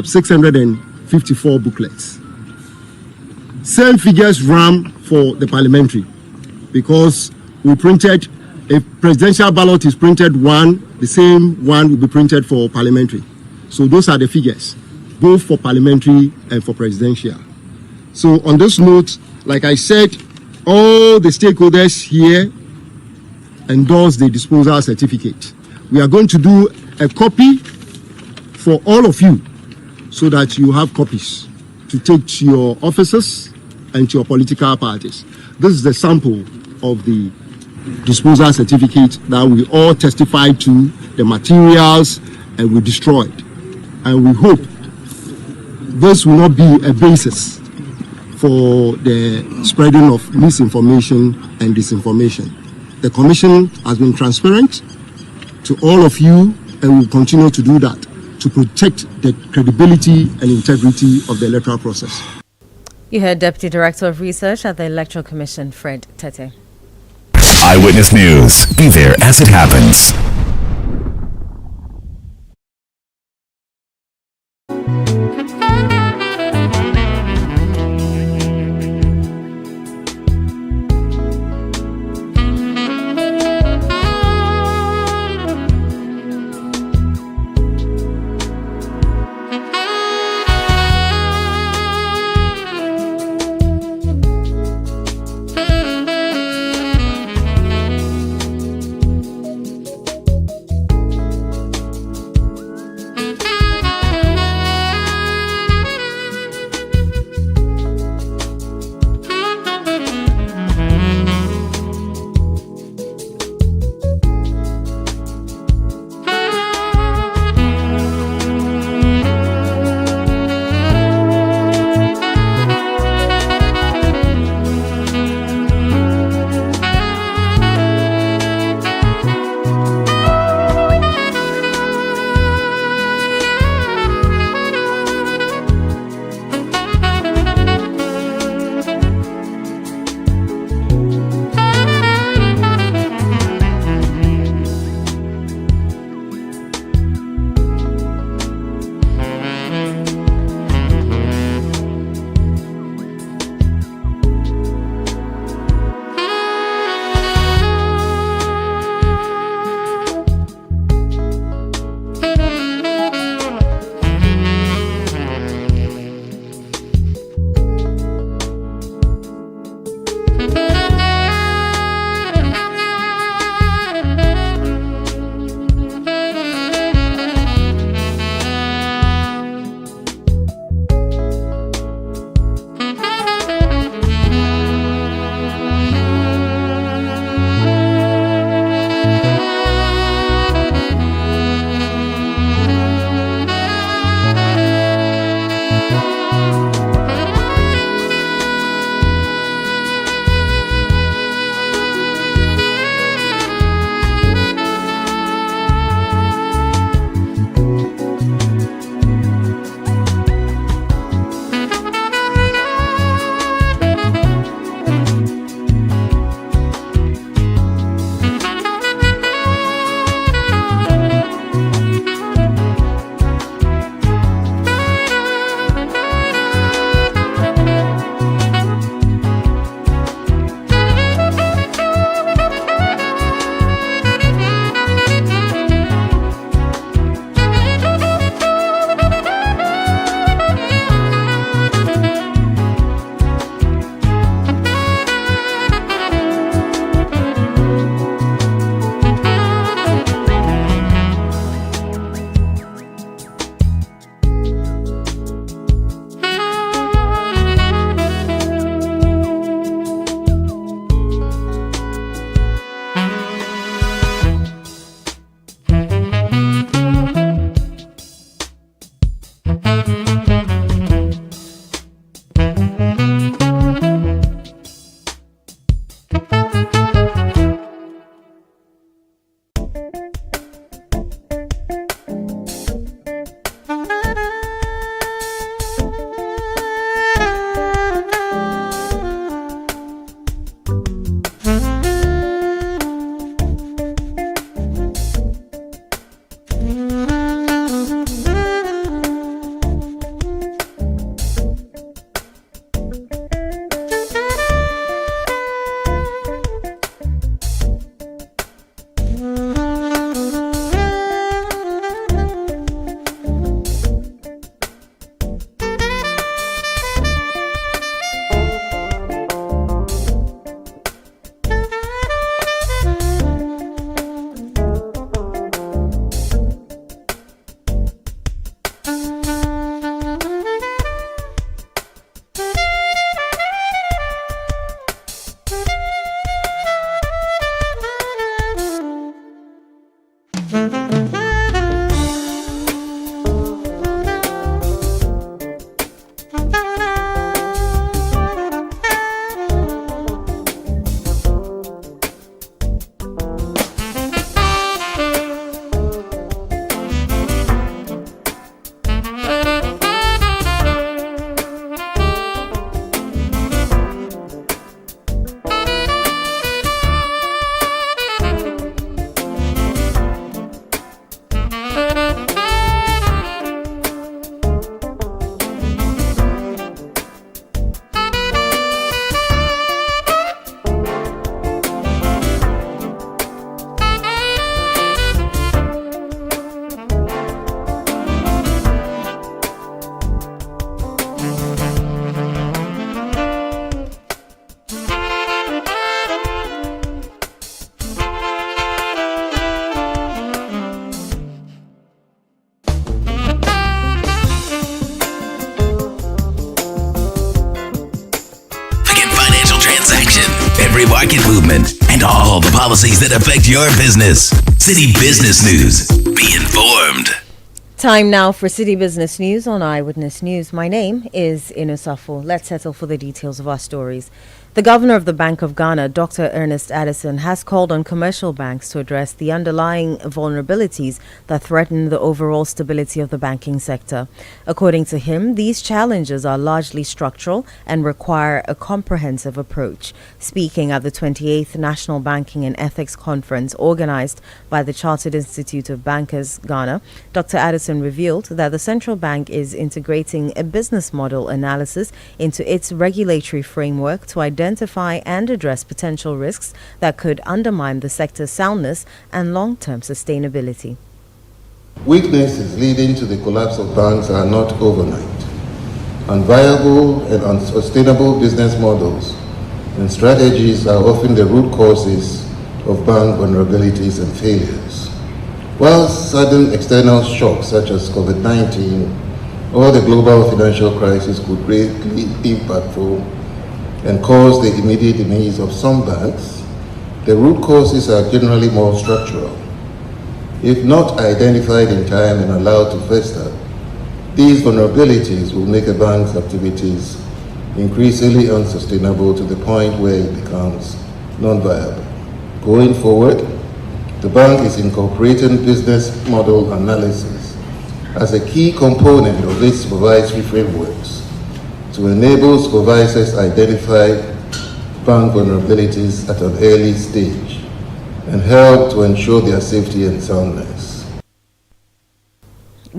654 booklets. Same figures ran for the parliamentary, because we printed, a presidential ballot is printed one, the same one will be printed for parliamentary. So those are the figures, both for parliamentary and for presidential. So on this note, like I said, all the stakeholders here endorse the disposal certificate. We are going to do a copy for all of you so that you have copies to take to your offices and to your political parties. This is the sample of the disposal certificate that we all testified to, the materials, and we destroyed. And we hope this will not be a basis for the spreading of misinformation and disinformation. The Commission has been transparent to all of you and will continue to do that to protect the credibility and integrity of the electoral process. You heard Deputy Director of Research at the Electoral Commission, Fred Tete. Eyewitness News. Be there as it happens. every market movement, and all the policies that affect your business. City Business News. Be informed. Time now for City Business News on Eyewitness News. My name is Inusafo. Let's settle for the details of our stories. The Governor of the Bank of Ghana, Dr. Ernest Addison, has called on commercial banks to address the underlying vulnerabilities that threaten the overall stability of the banking sector. According to him, these challenges are largely structural and require a comprehensive approach. Speaking at the 28th National Banking and Ethics Conference organized by the Chartered Institute of Bankers, Ghana, Dr. Addison revealed that the central bank is integrating a business model analysis into its regulatory framework to identify and address potential risks that could undermine the sector's soundness and long-term sustainability. Weaknesses leading to the collapse of banks are not overnight. Unviable and unsustainable business models and strategies are often the root causes of bank vulnerabilities and failures. While sudden external shocks such as COVID-19 or the global financial crisis could greatly impactful and cause the immediate needs of some banks, the root causes are generally more structural. If not identified in time and allowed to fester, these vulnerabilities will make a bank's activities increasingly unsustainable to the point where it becomes non-viable. Going forward, the bank is incorporating business model analysis as a key component of its supervisory frameworks to enable supervisors to identify bank vulnerabilities at an early stage and help to ensure their safety and soundness.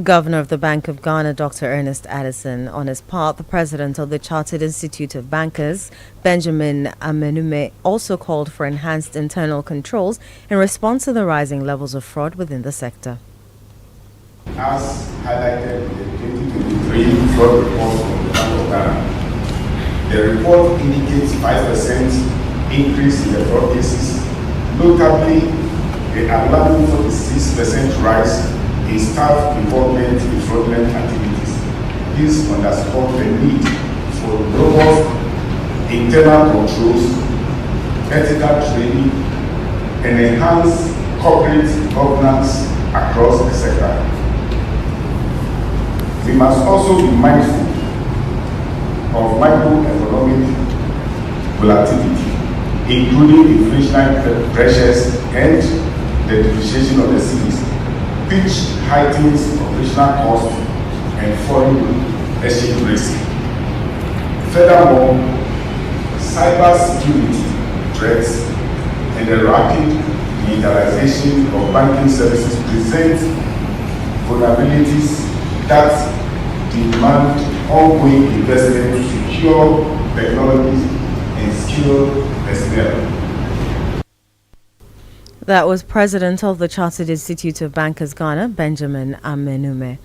Governor of the Bank of Ghana, Dr. Ernest Addison. On his part, the president of the Chartered Institute of Bankers, Benjamin Amenume, also called for enhanced internal controls in response to the rising levels of fraud within the sector. As highlighted in the 2023 fraud report from the Bank of Ghana, the report indicates 5% increase in the fraud cases, notably the alarming 46% rise in staff involvement in fraudulent activities. This underscores the need for robust internal controls, ethical training, and enhanced corporate governance across the sector. We must also be mindful of macroeconomic volatility, including inflationary pressures and the depreciation of the cedis, which heightens operational costs and foreign exchange risk. Furthermore, cybersecurity threats and the rapid digitalization of banking services present vulnerabilities that demand ongoing investment in secure technologies and skilled personnel. That was President of the Chartered Institute of Bankers Ghana, Benjamin Amenume.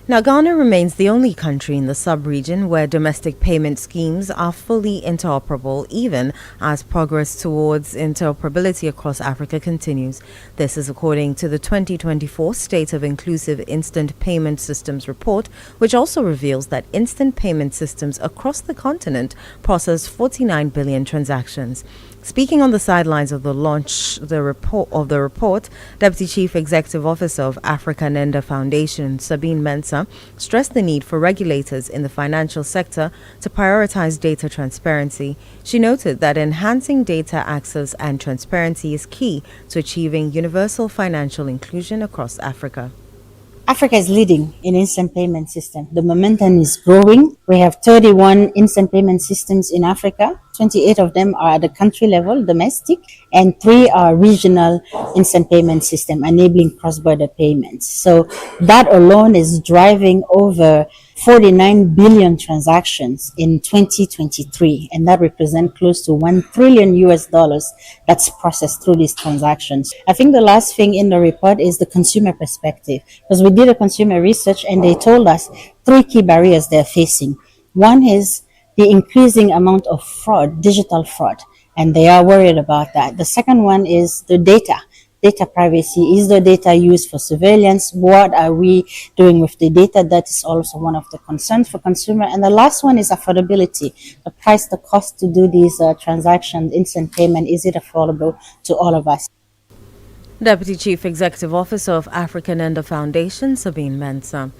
Now, Ghana remains the only country in the sub-region where domestic payment schemes are fully interoperable, even as progress towards interoperability across Africa continues. This is according to the 2024 State of Inclusive Instant Payment Systems report, which also reveals that instant payment systems across the continent process 49 billion transactions. Speaking on the sidelines of the launch the report, Deputy Chief Executive Officer of Africa Nenda Foundation, Sabine Mensah, stressed the need for regulators in the financial sector to prioritize data transparency. She noted that enhancing data access and transparency is key to achieving universal financial inclusion across Africa. Africa is leading in instant payment system. The momentum is growing. We have 31 instant payment systems in Africa. 28 of them are at the country level, domestic, and 3 are regional instant payment system, enabling cross-border payments. So that alone is driving over 49 billion transactions in 2023, and that represents close to $1 trillion that's processed through these transactions. I think the last thing in the report is the consumer perspective, because we did a consumer research and they told us 3 key barriers they're facing. One is the increasing amount of fraud, digital fraud, and they are worried about that. The second one is the data privacy. Is the data used for surveillance? What are we doing with the data? That is also one of the concerns for consumer. And the last one is affordability. The price, the cost to do these transactions, instant payment, is it affordable to all of us? Deputy Chief Executive Officer of Africa Nenda Foundation, Sabine Mensah.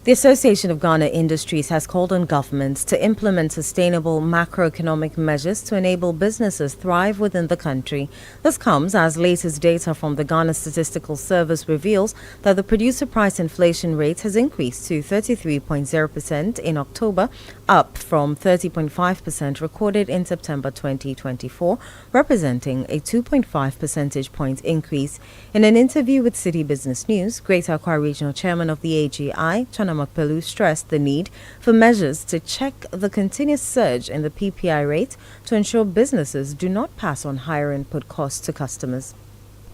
The Association of Ghana Industries has called on governments to implement sustainable macroeconomic measures to enable businesses thrive within the country. This comes as latest data from the Ghana Statistical Service reveals that the producer price inflation rate has increased to 33.0% in October, up from 30.5% recorded in September 2024, representing a 2.5 percentage point increase. In an interview with City Business News, Greater Accra Regional Chairman of the AGI, Chana Makpelu, stressed the need for measures to check the continuous surge in the PPI rate to ensure businesses do not pass on higher input costs to customers.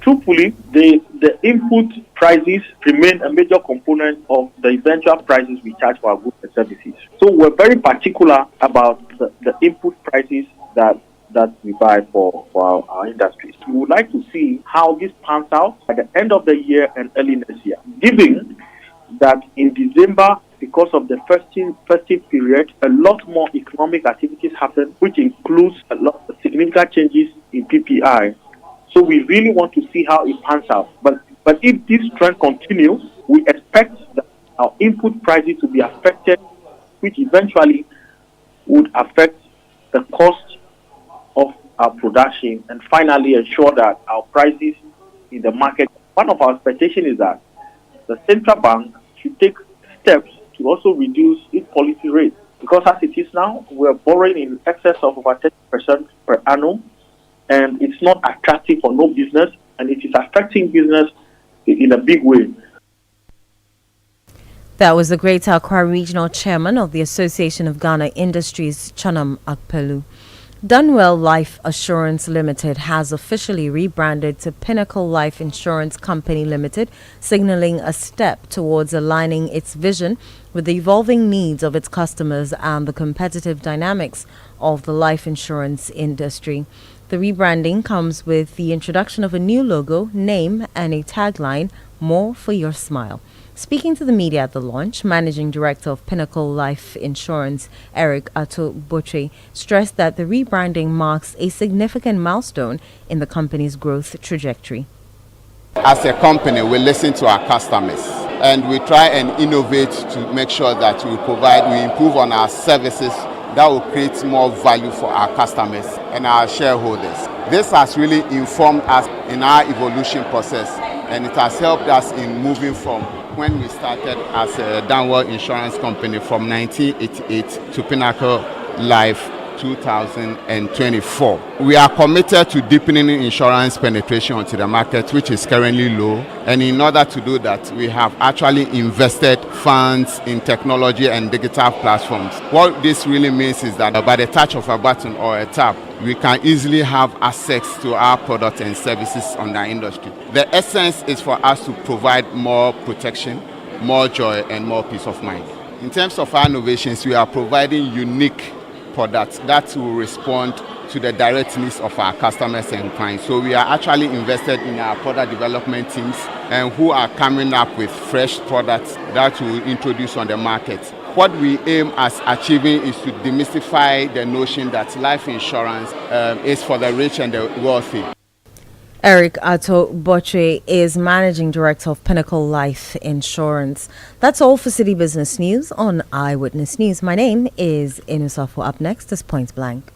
Truthfully, the input prices remain a major component of the eventual prices we charge for our goods and services. So we're very particular about the input prices that we buy for our industries. We would like to see how this pans out at the end of the year and early next year, given that in December, because of the festive period, a lot more economic activities happen, which includes a lot of significant changes in PPI. So we really want to see how it pans out. But if this trend continues, we expect that our input prices to be affected, which eventually would affect the cost of our production and finally ensure that our prices in the market. One of our expectations is that the central bank should take steps to also reduce its policy rate, because as it is now, we're borrowing in excess of over 30% per annum, and it's not attractive for no business, and it is affecting business in a big way. That was the Greater Accra Regional Chairman of the Association of Ghana Industries, Chana Makpelu. Dunwell Life Assurance Limited has officially rebranded to Pinnacle Life Insurance Company Limited, signaling a step towards aligning its vision with the evolving needs of its customers and the competitive dynamics of the life insurance industry. The rebranding comes with the introduction of a new logo, name, and a tagline, "More for Your Smile." Speaking to the media at the launch, Managing Director of Pinnacle Life Insurance, Eric Ato-Botwe, stressed that the rebranding marks a significant milestone in the company's growth trajectory. As a company, we listen to our customers and we try and innovate to make sure that we improve on our services that will create more value for our customers and our shareholders. This has really informed us in our evolution process, and it has helped us in moving from when we started as a downward insurance company from 1988 to Pinnacle Life 2024. We are committed to deepening insurance penetration onto the market, which is currently low. And in order to do that, we have actually invested funds in technology and digital platforms. What this really means is that by the touch of a button or a tap, we can easily have access to our products and services on the industry. The essence is for us to provide more protection, more joy, and more peace of mind. In terms of our innovations, we are providing unique products that will respond to the direct needs of our customers and clients. So we are actually invested in our product development teams and who are coming up with fresh products that we will introduce on the market. What we aim at achieving is to demystify the notion that life insurance is for the rich and the wealthy. Eric Atto Boche is Managing Director of Pinnacle Life Insurance. That's all for City Business News on Eyewitness News. My name is Inusafo. Up next is Point Blank.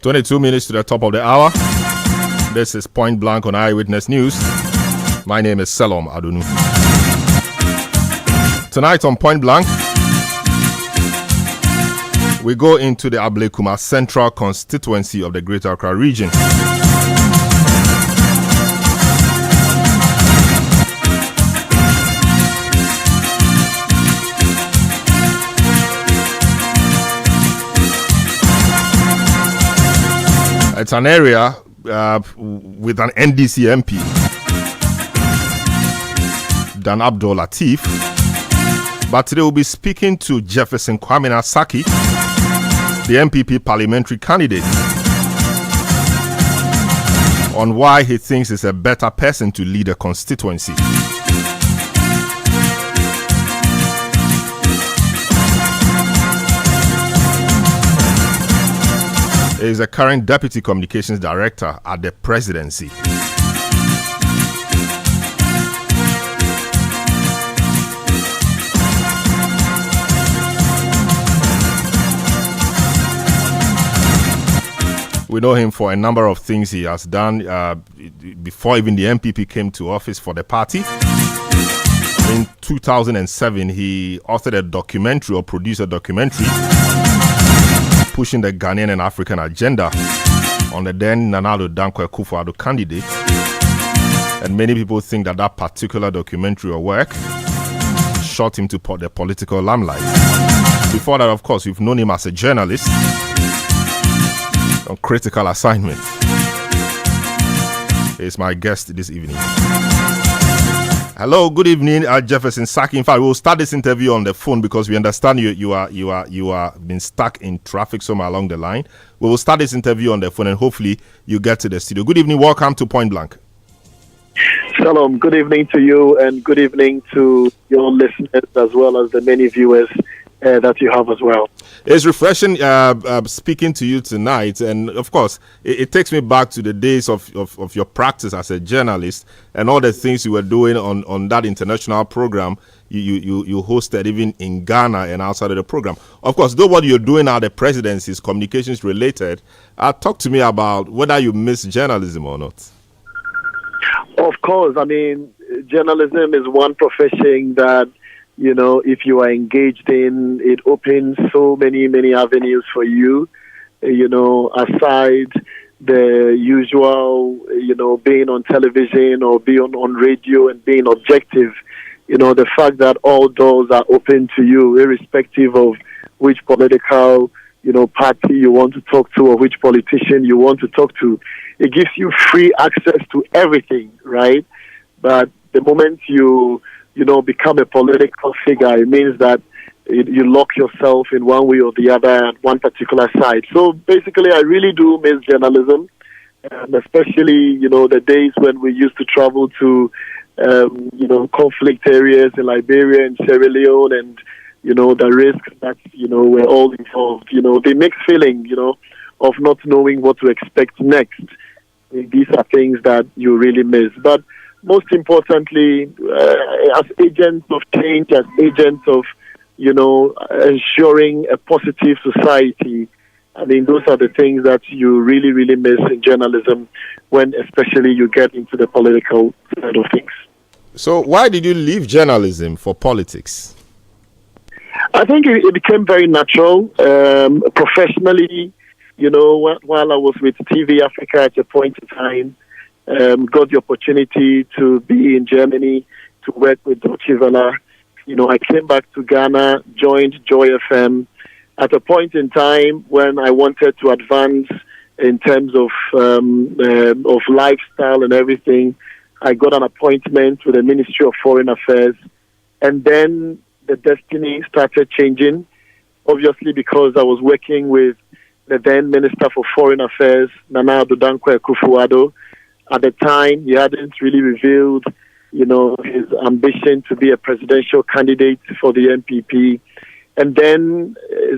22 minutes to the top of the hour. This is Point Blank on Eyewitness News. My name is Selorm Adonoo. Tonight on Point Blank, we go into the Ablekuma Central constituency of the Greater Accra region. It's an area with an NDC MP, Dan Abdul Latif. But today we'll be speaking to Jefferson Kwame Nasaki, the MPP parliamentary candidate, on why he thinks he's a better person to lead a constituency. He is a current Deputy Communications Director at the Presidency. We know him for a number of things he has done before even the MPP came to office for the party. In 2007, he authored a documentary or produced a documentary pushing the Ghanaian and African agenda on the then Nana Addo Dankwa Akufo-Addo candidate. And many people think that that particular documentary or work shot him to the political limelight. Before that, of course, we've known him as a journalist on critical assignment. He's my guest this evening. Hello, good evening, Jefferson Saki. In fact, we'll start this interview on the phone because we understand you are been stuck in traffic somewhere along the line. We will start this interview on the phone and hopefully you get to the studio. Good evening, welcome to Point Blank. Shalom, good evening to you and good evening to your listeners as well as the many viewers that you have as well. It's refreshing speaking to you tonight, and of course it takes me back to the days of your practice as a journalist and all the things you were doing on that international program you hosted even in Ghana and outside of the program. Of course, though what you're doing now, the presidency is communications related. Talk to me about whether you miss journalism or not. Of course, I mean, journalism is one profession that, you know, if you are engaged in, it opens so many avenues for you, you know, aside the usual, you know, being on television or being on radio and being objective. You know, the fact that all doors are open to you, irrespective of which political, you know, party you want to talk to or which politician you want to talk to. It gives you free access to everything, right? But the moment you become a political figure, it means that you lock yourself in one way or the other at one particular side. So basically, I really do miss journalism, especially, you know, the days when we used to travel to, you know, conflict areas in Liberia and Sierra Leone, and, you know, the risks that, you know, we're all involved. You know, the mixed feeling, you know, of not knowing what to expect next. These are things that you really miss. But most importantly, as agents of change, as agents of, you know, ensuring a positive society, I mean, those are the things that you really, really miss in journalism when especially you get into the political side of things. So why did you leave journalism for politics? I think it became very natural. Professionally, you know, while I was with TV Africa at a point in time, got the opportunity to be in Germany to work with Deutsche Welle. You know, I came back to Ghana, joined Joy FM at a point in time when I wanted to advance in terms of lifestyle and everything. I got an appointment with the Ministry of Foreign Affairs, and then the destiny started changing, obviously because I was working with the then Minister for Foreign Affairs, Nana Addo Dankwa Akufo-Addo. At the time, he hadn't really revealed, you know, his ambition to be a presidential candidate for the MPP. And then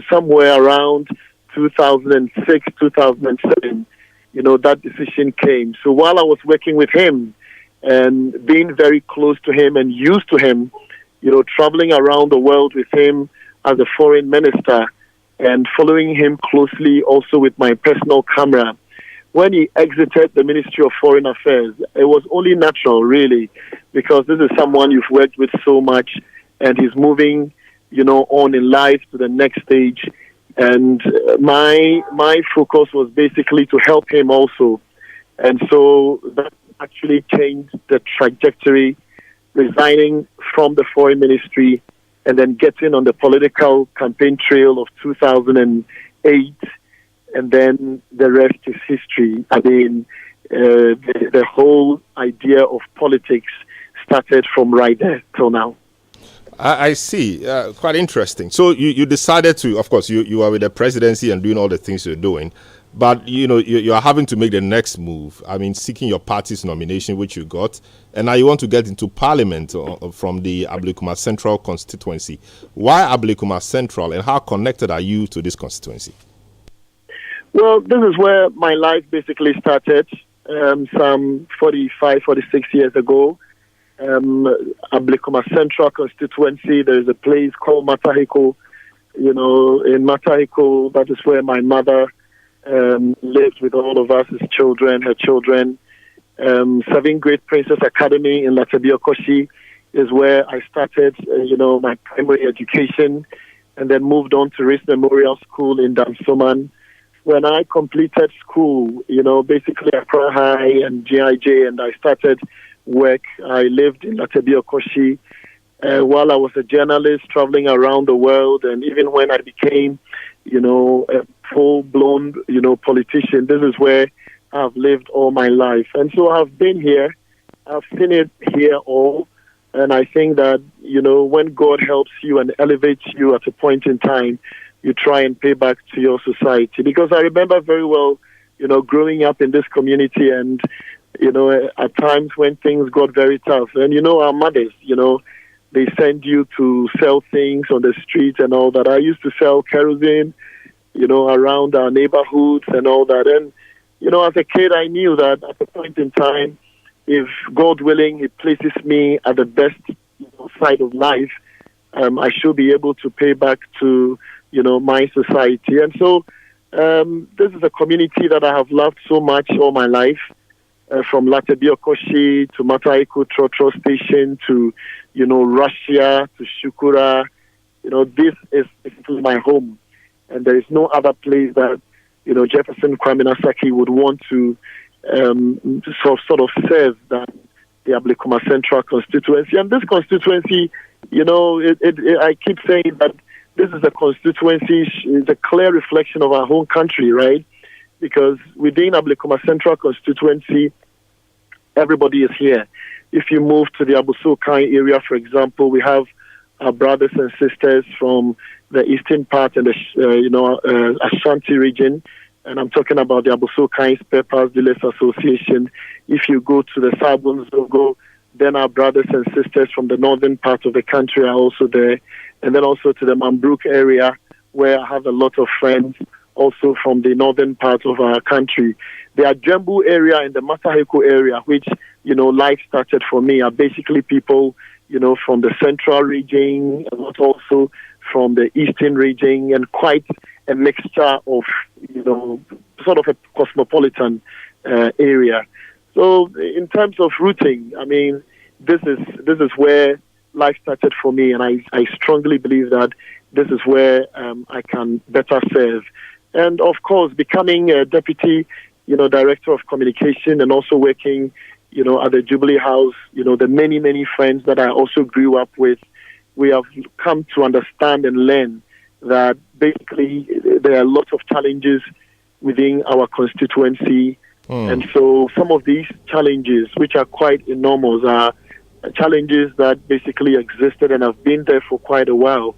somewhere around 2006, 2007, you know, that decision came. So while I was working with him and being very close to him and used to him, you know, traveling around the world with him as a foreign minister, and following him closely also with my personal camera. When he exited the Ministry of Foreign Affairs, it was only natural, really, because this is someone you've worked with so much, and he's moving, on in life to the next stage. And my focus was basically to help him also. And so that actually changed the trajectory, resigning from the foreign ministry and then getting on the political campaign trail of 2008. And then the rest is history. I mean, the whole idea of politics started from right there till now. I see. Quite interesting. So you decided to, of course, you are with the presidency and doing all the things you're doing, but you are having to make the next move. I mean, seeking your party's nomination, which you got, and now you want to get into parliament from the Ablekuma Central constituency. Why Ablekuma Central, and how connected are you to this constituency? Well, this is where my life basically started some 45, 46 years ago. Ablekuma Central constituency, there is a place called Mataheko. In Mataheko, that is where my mother lived with all of us as children, her children. Seven Great Princess Academy in Latebiokoshi is where I started, my primary education, and then moved on to Race Memorial School in Damsoman. When I completed school, basically Accra High and GIJ, and I started work, I lived in Latebiokoshi while I was a journalist traveling around the world. And even when I became, a full-blown, politician, this is where I've lived all my life. And so I've been here. I've seen it here all. And I think that, when God helps you and elevates you at a point in time, you try and pay back to your society. Because I remember very well, growing up in this community and, at times when things got very tough. And, our mothers, they send you to sell things on the street and all that. I used to sell kerosene, around our neighborhoods and all that. And, as a kid, I knew that at a point in time, if God willing, He places me at the best side of life, I should be able to pay back to, my society. And so this is a community that I have loved so much all my life, from Latebiokoshi to Mataheko Trotro Station to, Russia to Shukura. This is my home. And there is no other place that, Jefferson Kwame Nasaki would want to sort of serve than the Ablekuma Central constituency. And this constituency, I keep saying that this is a constituency, is a clear reflection of our whole country, right? Because within Ablekuma Central constituency, everybody is here. If you move to the Abuso-Kai area, for example, we have our brothers and sisters from the eastern part and the Ashanti region, and I'm talking about the Abuso-Kai Spare Parts Dealers Association. If you go to the Sabon Zogo, then our brothers and sisters from the northern part of the country are also there. And then also to the Mambrook area, where I have a lot of friends also from the northern part of our country. The Ajembu area and the Mataheko area, which, life started for me, are basically people, from the central region, a lot also from the eastern region, and quite a mixture of, sort of a cosmopolitan area. So in terms of rooting, I mean, this is where life started for me, and I strongly believe that this is where I can better serve. And of course, becoming a deputy, director of communication, and also working, at the Jubilee House, the many, many friends that I also grew up with, we have come to understand and learn that basically there are lots of challenges within our constituency. And so some of these challenges, which are quite enormous, are challenges that basically existed and have been there for quite a while.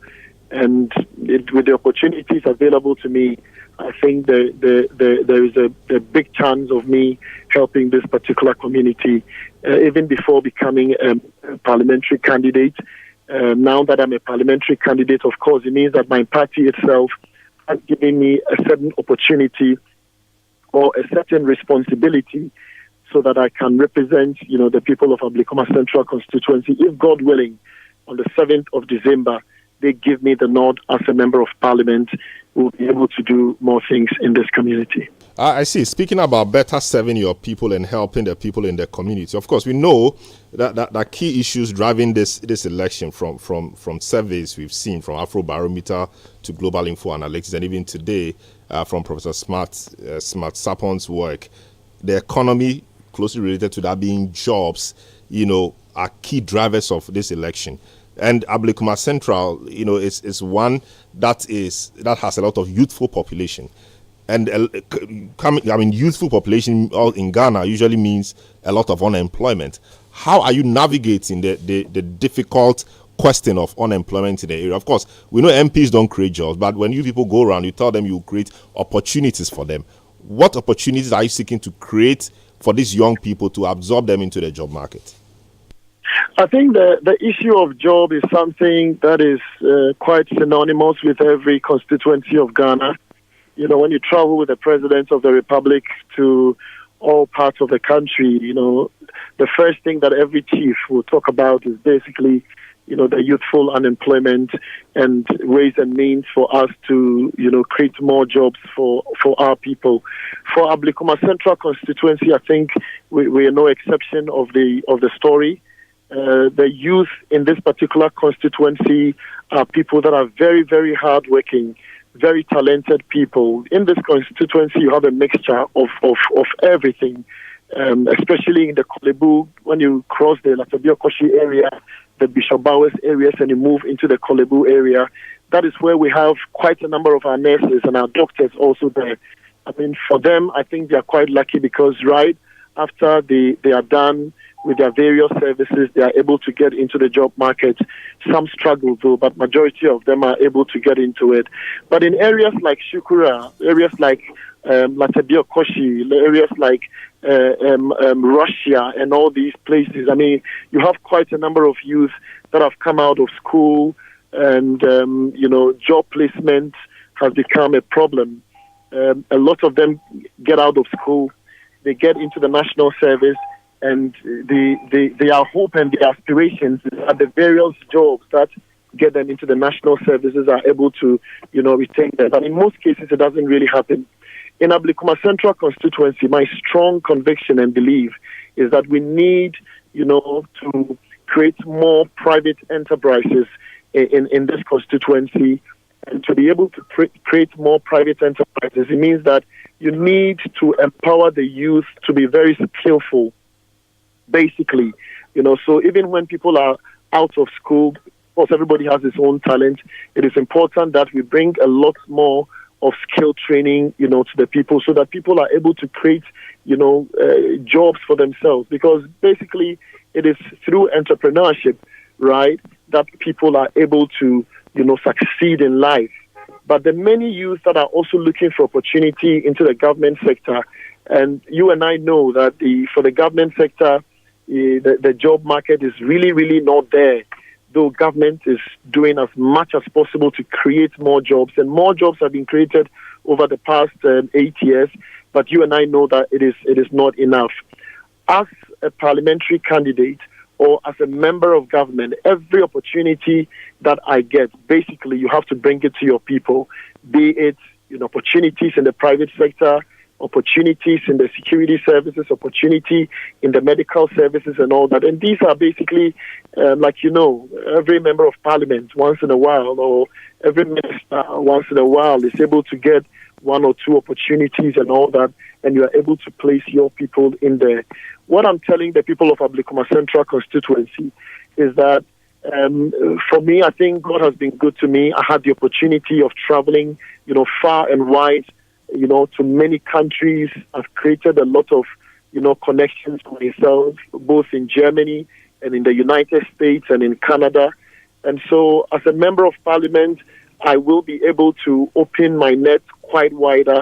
And with the opportunities available to me, I think there is a big chance of me helping this particular community, even before becoming a parliamentary candidate. Now that I'm a parliamentary candidate, of course, it means that my party itself has given me a certain opportunity or a certain responsibility so that I can represent, the people of Ablekuma Central constituency, if God willing, on the 7th of December, they give me the nod as a member of parliament, we'll be able to do more things in this community. I see. Speaking about better serving your people and helping the people in the community, of course, we know that key issues driving this election from surveys we've seen from Afrobarometer to Global Info Analytics, and even today from Professor Smart Sapon's work, the economy closely related to that being jobs, are key drivers of this election. And Ablekuma Central, is one that has a lot of youthful population. And youthful population in Ghana usually means a lot of unemployment. How are you navigating the difficult question of unemployment in the area? Of course, we know MPs don't create jobs, but when you people go around, you tell them you create opportunities for them. What opportunities are you seeking to create for these young people to absorb them into the job market? I think the issue of job is something that is quite synonymous with every constituency of Ghana. When you travel with the President of the Republic to all parts of the country, the first thing that every chief will talk about is basically, the youthful unemployment and ways and means for us to, create more jobs for our people. For Ablekuma Central constituency, I think we are no exception of the story. The youth in this particular constituency are people that are very, very hardworking, very talented people. In this constituency, you have a mixture of everything, especially in the Kolebu. When you cross the Latobiokoshi area, the Bishop Bowers areas, and you move into the Kolebu area, that is where we have quite a number of our nurses and our doctors also there. For them, I think they are quite lucky because right after they are done with their various services, they are able to get into the job market. Some struggle though, but majority of them are able to get into it. But in areas like Shukura, areas like Latebiokoshi, areas like Russia and all these places, you have quite a number of youth that have come out of school and, job placement has become a problem. A lot of them get out of school, they get into the national service, and their hope and their aspirations are the various jobs that get them into the national services are able to, retain them. But in most cases, it doesn't really happen. In Ablekuma Central constituency, my strong conviction and belief is that we need, to create more private enterprises in this constituency. And to be able to create more private enterprises, it means that you need to empower the youth to be very skillful. Basically, so even when people are out of school, of course, everybody has his own talent. It is important that we bring a lot more of skill training, to the people so that people are able to create, jobs for themselves. Because basically, it is through entrepreneurship, right, that people are able to, succeed in life. But the many youth that are also looking for opportunity into the government sector, and you and I know that for the government sector, the job market is really, really not there, though government is doing as much as possible to create more jobs, and more jobs have been created over the past 8 years, but you and I know that it is not enough. As a parliamentary candidate or as a member of government, every opportunity that I get, basically you have to bring it to your people, be it opportunities in the private sector, opportunities in the security services, opportunity in the medical services and all that. And these are basically, every member of parliament once in a while or every minister once in a while is able to get one or two opportunities and all that, and you are able to place your people in there. What I'm telling the people of Ablekuma Central constituency is that for me, I think God has been good to me. I had the opportunity of traveling, far and wide, to many countries. I've created a lot of, connections for myself, both in Germany and in the United States and in Canada. And so as a member of parliament, I will be able to open my net quite wider,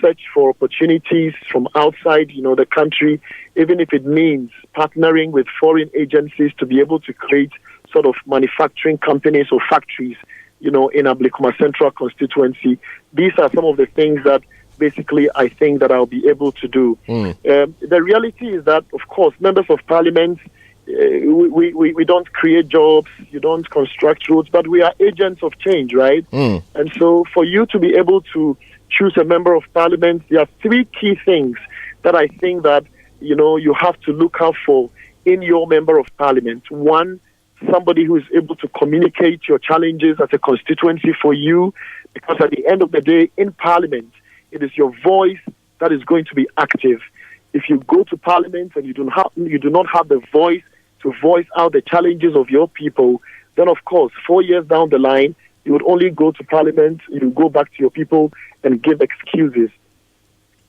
search for opportunities from outside, the country, even if it means partnering with foreign agencies to be able to create sort of manufacturing companies or factories, in Ablekuma Central constituency. These are some of the things that basically I think that I'll be able to do. The reality is that, of course, members of parliament, we don't create jobs, you don't construct roads, but we are agents of change, right? And so for you to be able to choose a member of parliament, there are three key things that I think that, you have to look out for in your member of parliament. One, somebody who is able to communicate your challenges as a constituency for you, because at the end of the day, in parliament, it is your voice that is going to be active. If you go to parliament and you do not have the voice to voice out the challenges of your people, then of course, 4 years down the line, you would only go to parliament, you go back to your people and give excuses.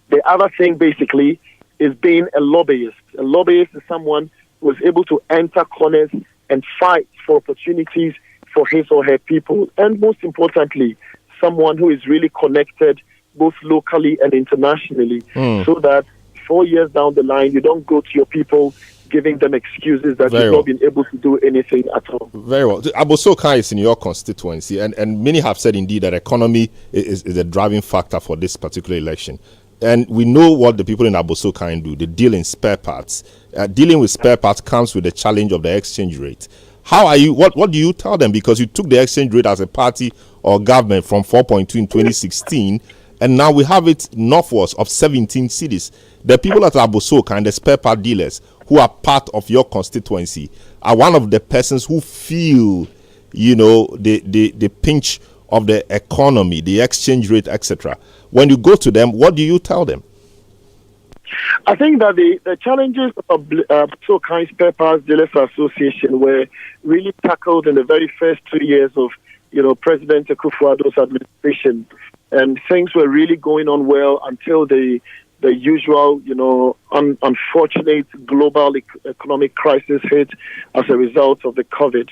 The other thing basically is being a lobbyist. A lobbyist is someone who is able to enter corners and fight for opportunities for his or her people. And most importantly, someone who is really connected both locally and internationally, so that 4 years down the line, you don't go to your people giving them excuses that you've not been able to do anything at all. Very well. Abosokai is in your constituency, and many have said indeed that economy is a driving factor for this particular election. And we know what the people in Abosokai do. They deal in spare parts. Dealing with spare parts comes with the challenge of the exchange rate. How are you? What do you tell them? Because you took the exchange rate as a party or government from 4.2 in 2016, and now we have it northwards of 17 cities. The people at Abosokai and the spare part dealers who are part of your constituency are one of the persons who feel, the pinch of the economy, the exchange rate, etc. When you go to them, what do you tell them? I think that the challenges of Abosokai Spare Parts Dealers Association were really tackled in the very first 2 years of, President Akufo-Addo's administration, and things were really going on well until the usual, unfortunate global economic crisis hit as a result of the COVID.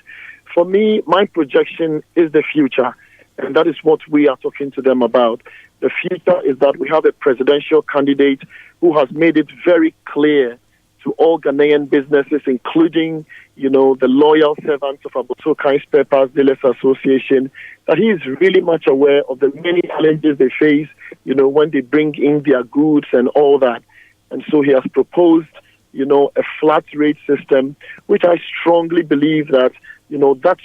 For me, my projection is the future, and that is what we are talking to them about. The future is that we have a presidential candidate who has made it very clear to all Ghanaian businesses, including, the loyal servants of Abosokai Spare Parts Dealers Association, that he is really much aware of the many challenges they face, when they bring in their goods and all that. And so he has proposed, a flat rate system, which I strongly believe that, that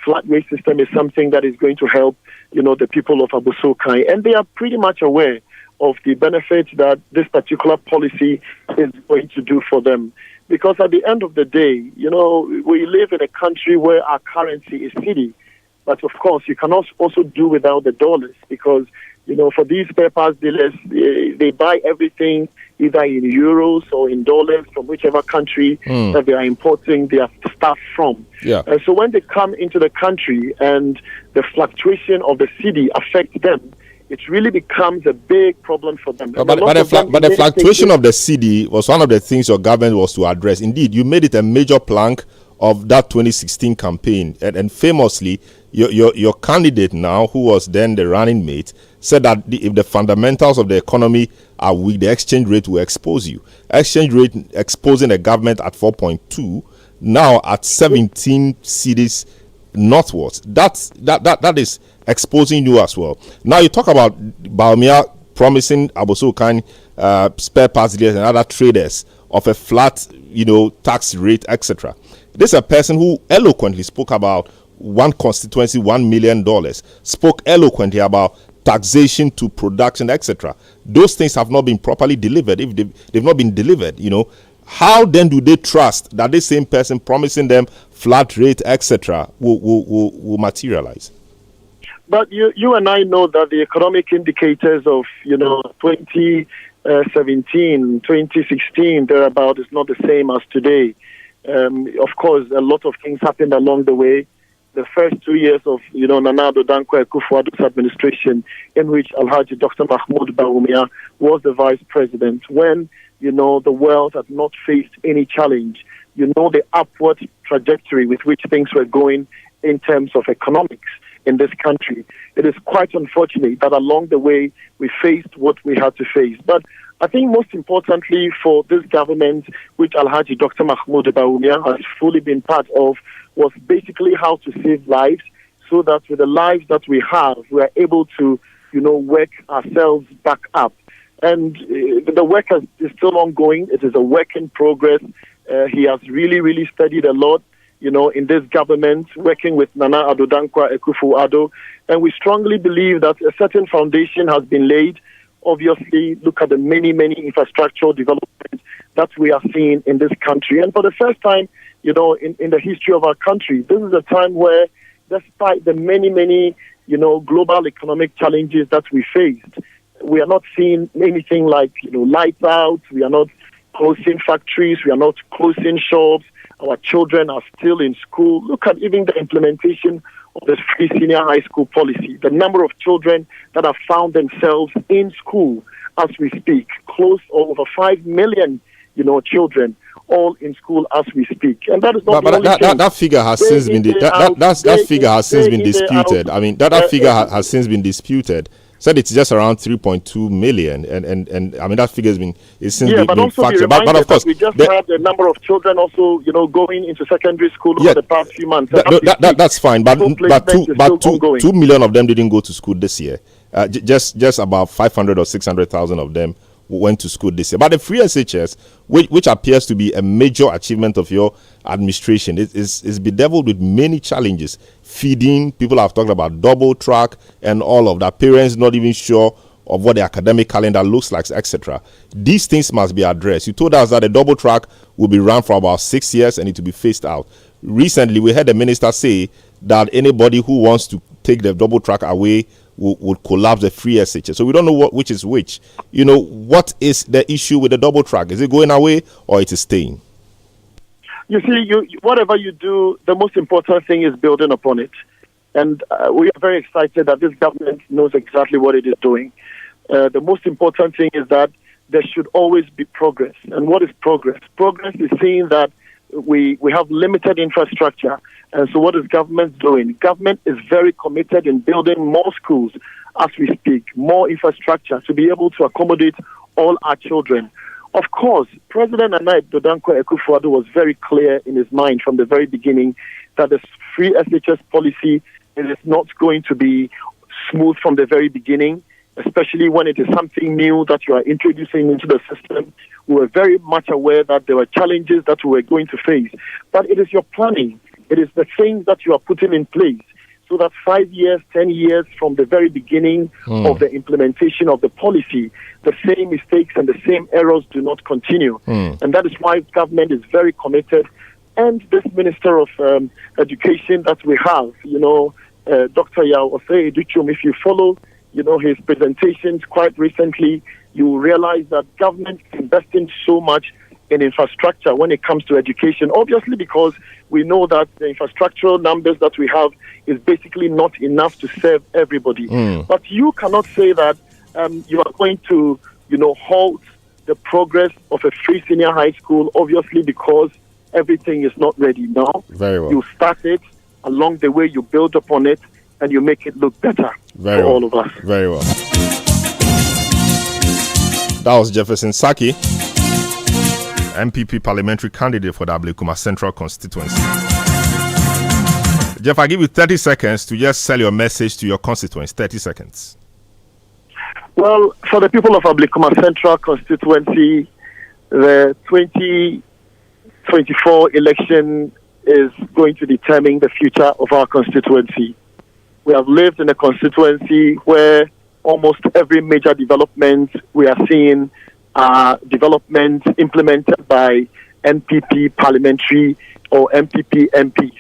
flat rate system is something that is going to help, the people of Abosokai. And they are pretty much aware of the benefits that this particular policy is going to do for them. Because at the end of the day, we live in a country where our currency is cedi. But of course, you cannot also do without the dollars because, for these spare parts dealers, they buy everything either in euros or in dollars from whichever country that they are importing their stuff from. Yeah. And so when they come into the country and the fluctuation of the cedi affects them, it really becomes a big problem for them. But the fluctuation of the cedi was one of the things your government was to address. Indeed, you made it a major plank of that 2016 campaign. And famously, your candidate now, who was then the running mate, said that if the fundamentals of the economy are weak, the exchange rate will expose you. Exchange rate exposing the government at 4.2, now at 17 cities northwards. That is exposing you as well. Now you talk about Bawumia promising Abosokai spare parts dealers and other traders of a flat, tax rate, etc. This is a person who eloquently spoke about one constituency, $1 million, spoke eloquently about taxation to production, etc. Those things have not been properly delivered. If they've not been delivered, how then do they trust that this same person promising them flat rate, etc., will materialize? But you and I know that the economic indicators of 2017, 2016, thereabout is not the same as today. Of course, a lot of things happened along the way. The first 2 years of Nana Addo Dankwa Akufo-Addo's administration, in which Alhaji Dr. Mahmoud Bawumia was the vice president, when the world had not faced any challenge. The upward trajectory with which things were going in terms of economics in this country. It is quite unfortunate that along the way we faced what we had to face. But I think most importantly for this government, which Alhaji Dr. Mahmoud Bawumia has fully been part of, was basically how to save lives so that with the lives that we have, we are able to, work ourselves back up. And the work is still ongoing. It is a work in progress. He has really studied a lot, in this government, working with Nana Addo Dankwa Akufo-Addo. And we strongly believe that a certain foundation has been laid. Obviously, look at the many infrastructural developments that we are seeing in this country. And for the first time, in the history of our country, this is a time where, despite the many, global economic challenges that we faced, we are not seeing anything like, lights out. We are not closing factories. We are not closing shops. Our children are still in school. Look at even the implementation of the free senior high school policy. The number of children that have found themselves in school as we speak, close over 5 million, children all in school as we speak. And that is not that figure has since been that figure has since been disputed. I mean, that figure has since been disputed. Said it's just around 3.2 million, and I mean that figure has been since been factored. But of course, we just had a number of children also, going into secondary school over the past few months. That's fine, but 2 million of them didn't go to school this year. Just about 500 or 600,000 of them went to school this year. But the free SHS, which appears to be a major achievement of your administration, is bedeviled with many challenges. Feeding, people have talked about double track and all of that. Parents not even sure of what the academic calendar looks like, etc. These things must be addressed. You told us that the double track will be run for about 6 years and it will be phased out. Recently, we heard the minister say that anybody who wants to take the double track away would collapse the free SHS. So we don't know which is which. What is the issue with the double track? Is it going away or it is staying? You see, whatever you do, the most important thing is building upon it. And we are very excited that this government knows exactly what it is doing. The most important thing is that there should always be progress. And what is progress? Progress is seeing that we have limited infrastructure. And so what is government doing? Government is very committed in building more schools as we speak, more infrastructure to be able to accommodate all our children. Of course, President Nana Addo Dankwa Akufo-Addo was very clear in his mind from the very beginning that the free SHS policy is not going to be smooth from the very beginning, especially when it is something new that you are introducing into the system. We were very much aware that there were challenges that we were going to face. But it is your planning. It is the things that you are putting in place so that 5 years, 10 years from the very beginning of the implementation of the policy, the same mistakes and the same errors do not continue. And that is why government is very committed. And this Minister of Education that we have, Dr. Yao Osei Educhum, if you follow, his presentations quite recently, you will realize that government is investing so much in infrastructure when it comes to education, obviously because we know that the infrastructural numbers that we have is basically not enough to serve everybody. But you cannot say that you are going to, halt the progress of a free senior high school, obviously because everything is not ready now. Very well. You start it, along the way you build upon it, and you make it look better for all of us. Very well. That was Jefferson Saki, MPP parliamentary candidate for the Ablekuma Central constituency. Jeff, I give you 30 seconds to just sell your message to your constituents. 30 seconds. Well, for the people of Ablekuma Central constituency, the 2024 election is going to determine the future of our constituency. We have lived in a constituency where almost every major development we are seeing development implemented by NPP parliamentary or MPP MPs.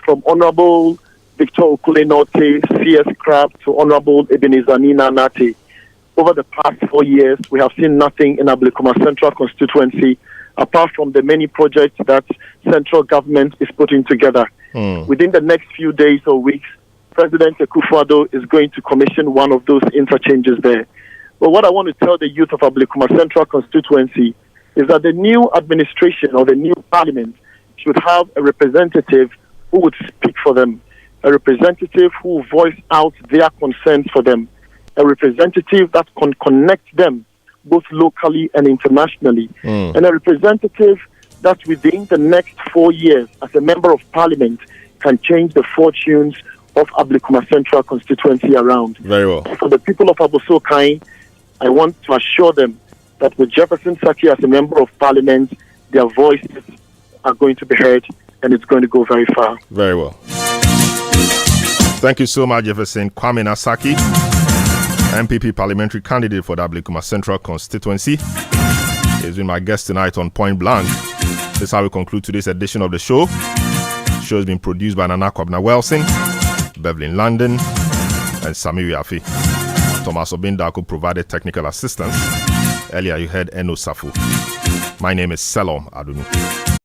From Honorable Victor Okule Norte, CS Crab, to Honorable Ebenezer Nina Nate. Over the past 4 years, we have seen nothing in Ablekuma Central constituency apart from the many projects that central government is putting together. Within the next few days or weeks, President Akufo-Addo is going to commission one of those interchanges there. But what I want to tell the youth of Ablekuma Central constituency is that the new administration or the new parliament should have a representative who would speak for them, a representative who will voice out their concerns for them, a representative that can connect them both locally and internationally, and a representative that within the next 4 years as a member of parliament can change the fortunes of Ablekuma Central constituency around. Very well. For the people of Abosokai, I want to assure them that with Jefferson Saki as a member of parliament, their voices are going to be heard, and it's going to go very far. Very well. Thank you so much, Jefferson Kwame Nasaki, MPP parliamentary candidate for the Ablekuma Central constituency. He's been my guest tonight on Point Blank. This is how we conclude today's edition of the show. The show has been produced by Nana Kwabna Wilson, Beverly London, and Samiri Afi. Thomas Obindako provided technical assistance. Earlier you heard Eno Safu. My name is Selorm Adonoo.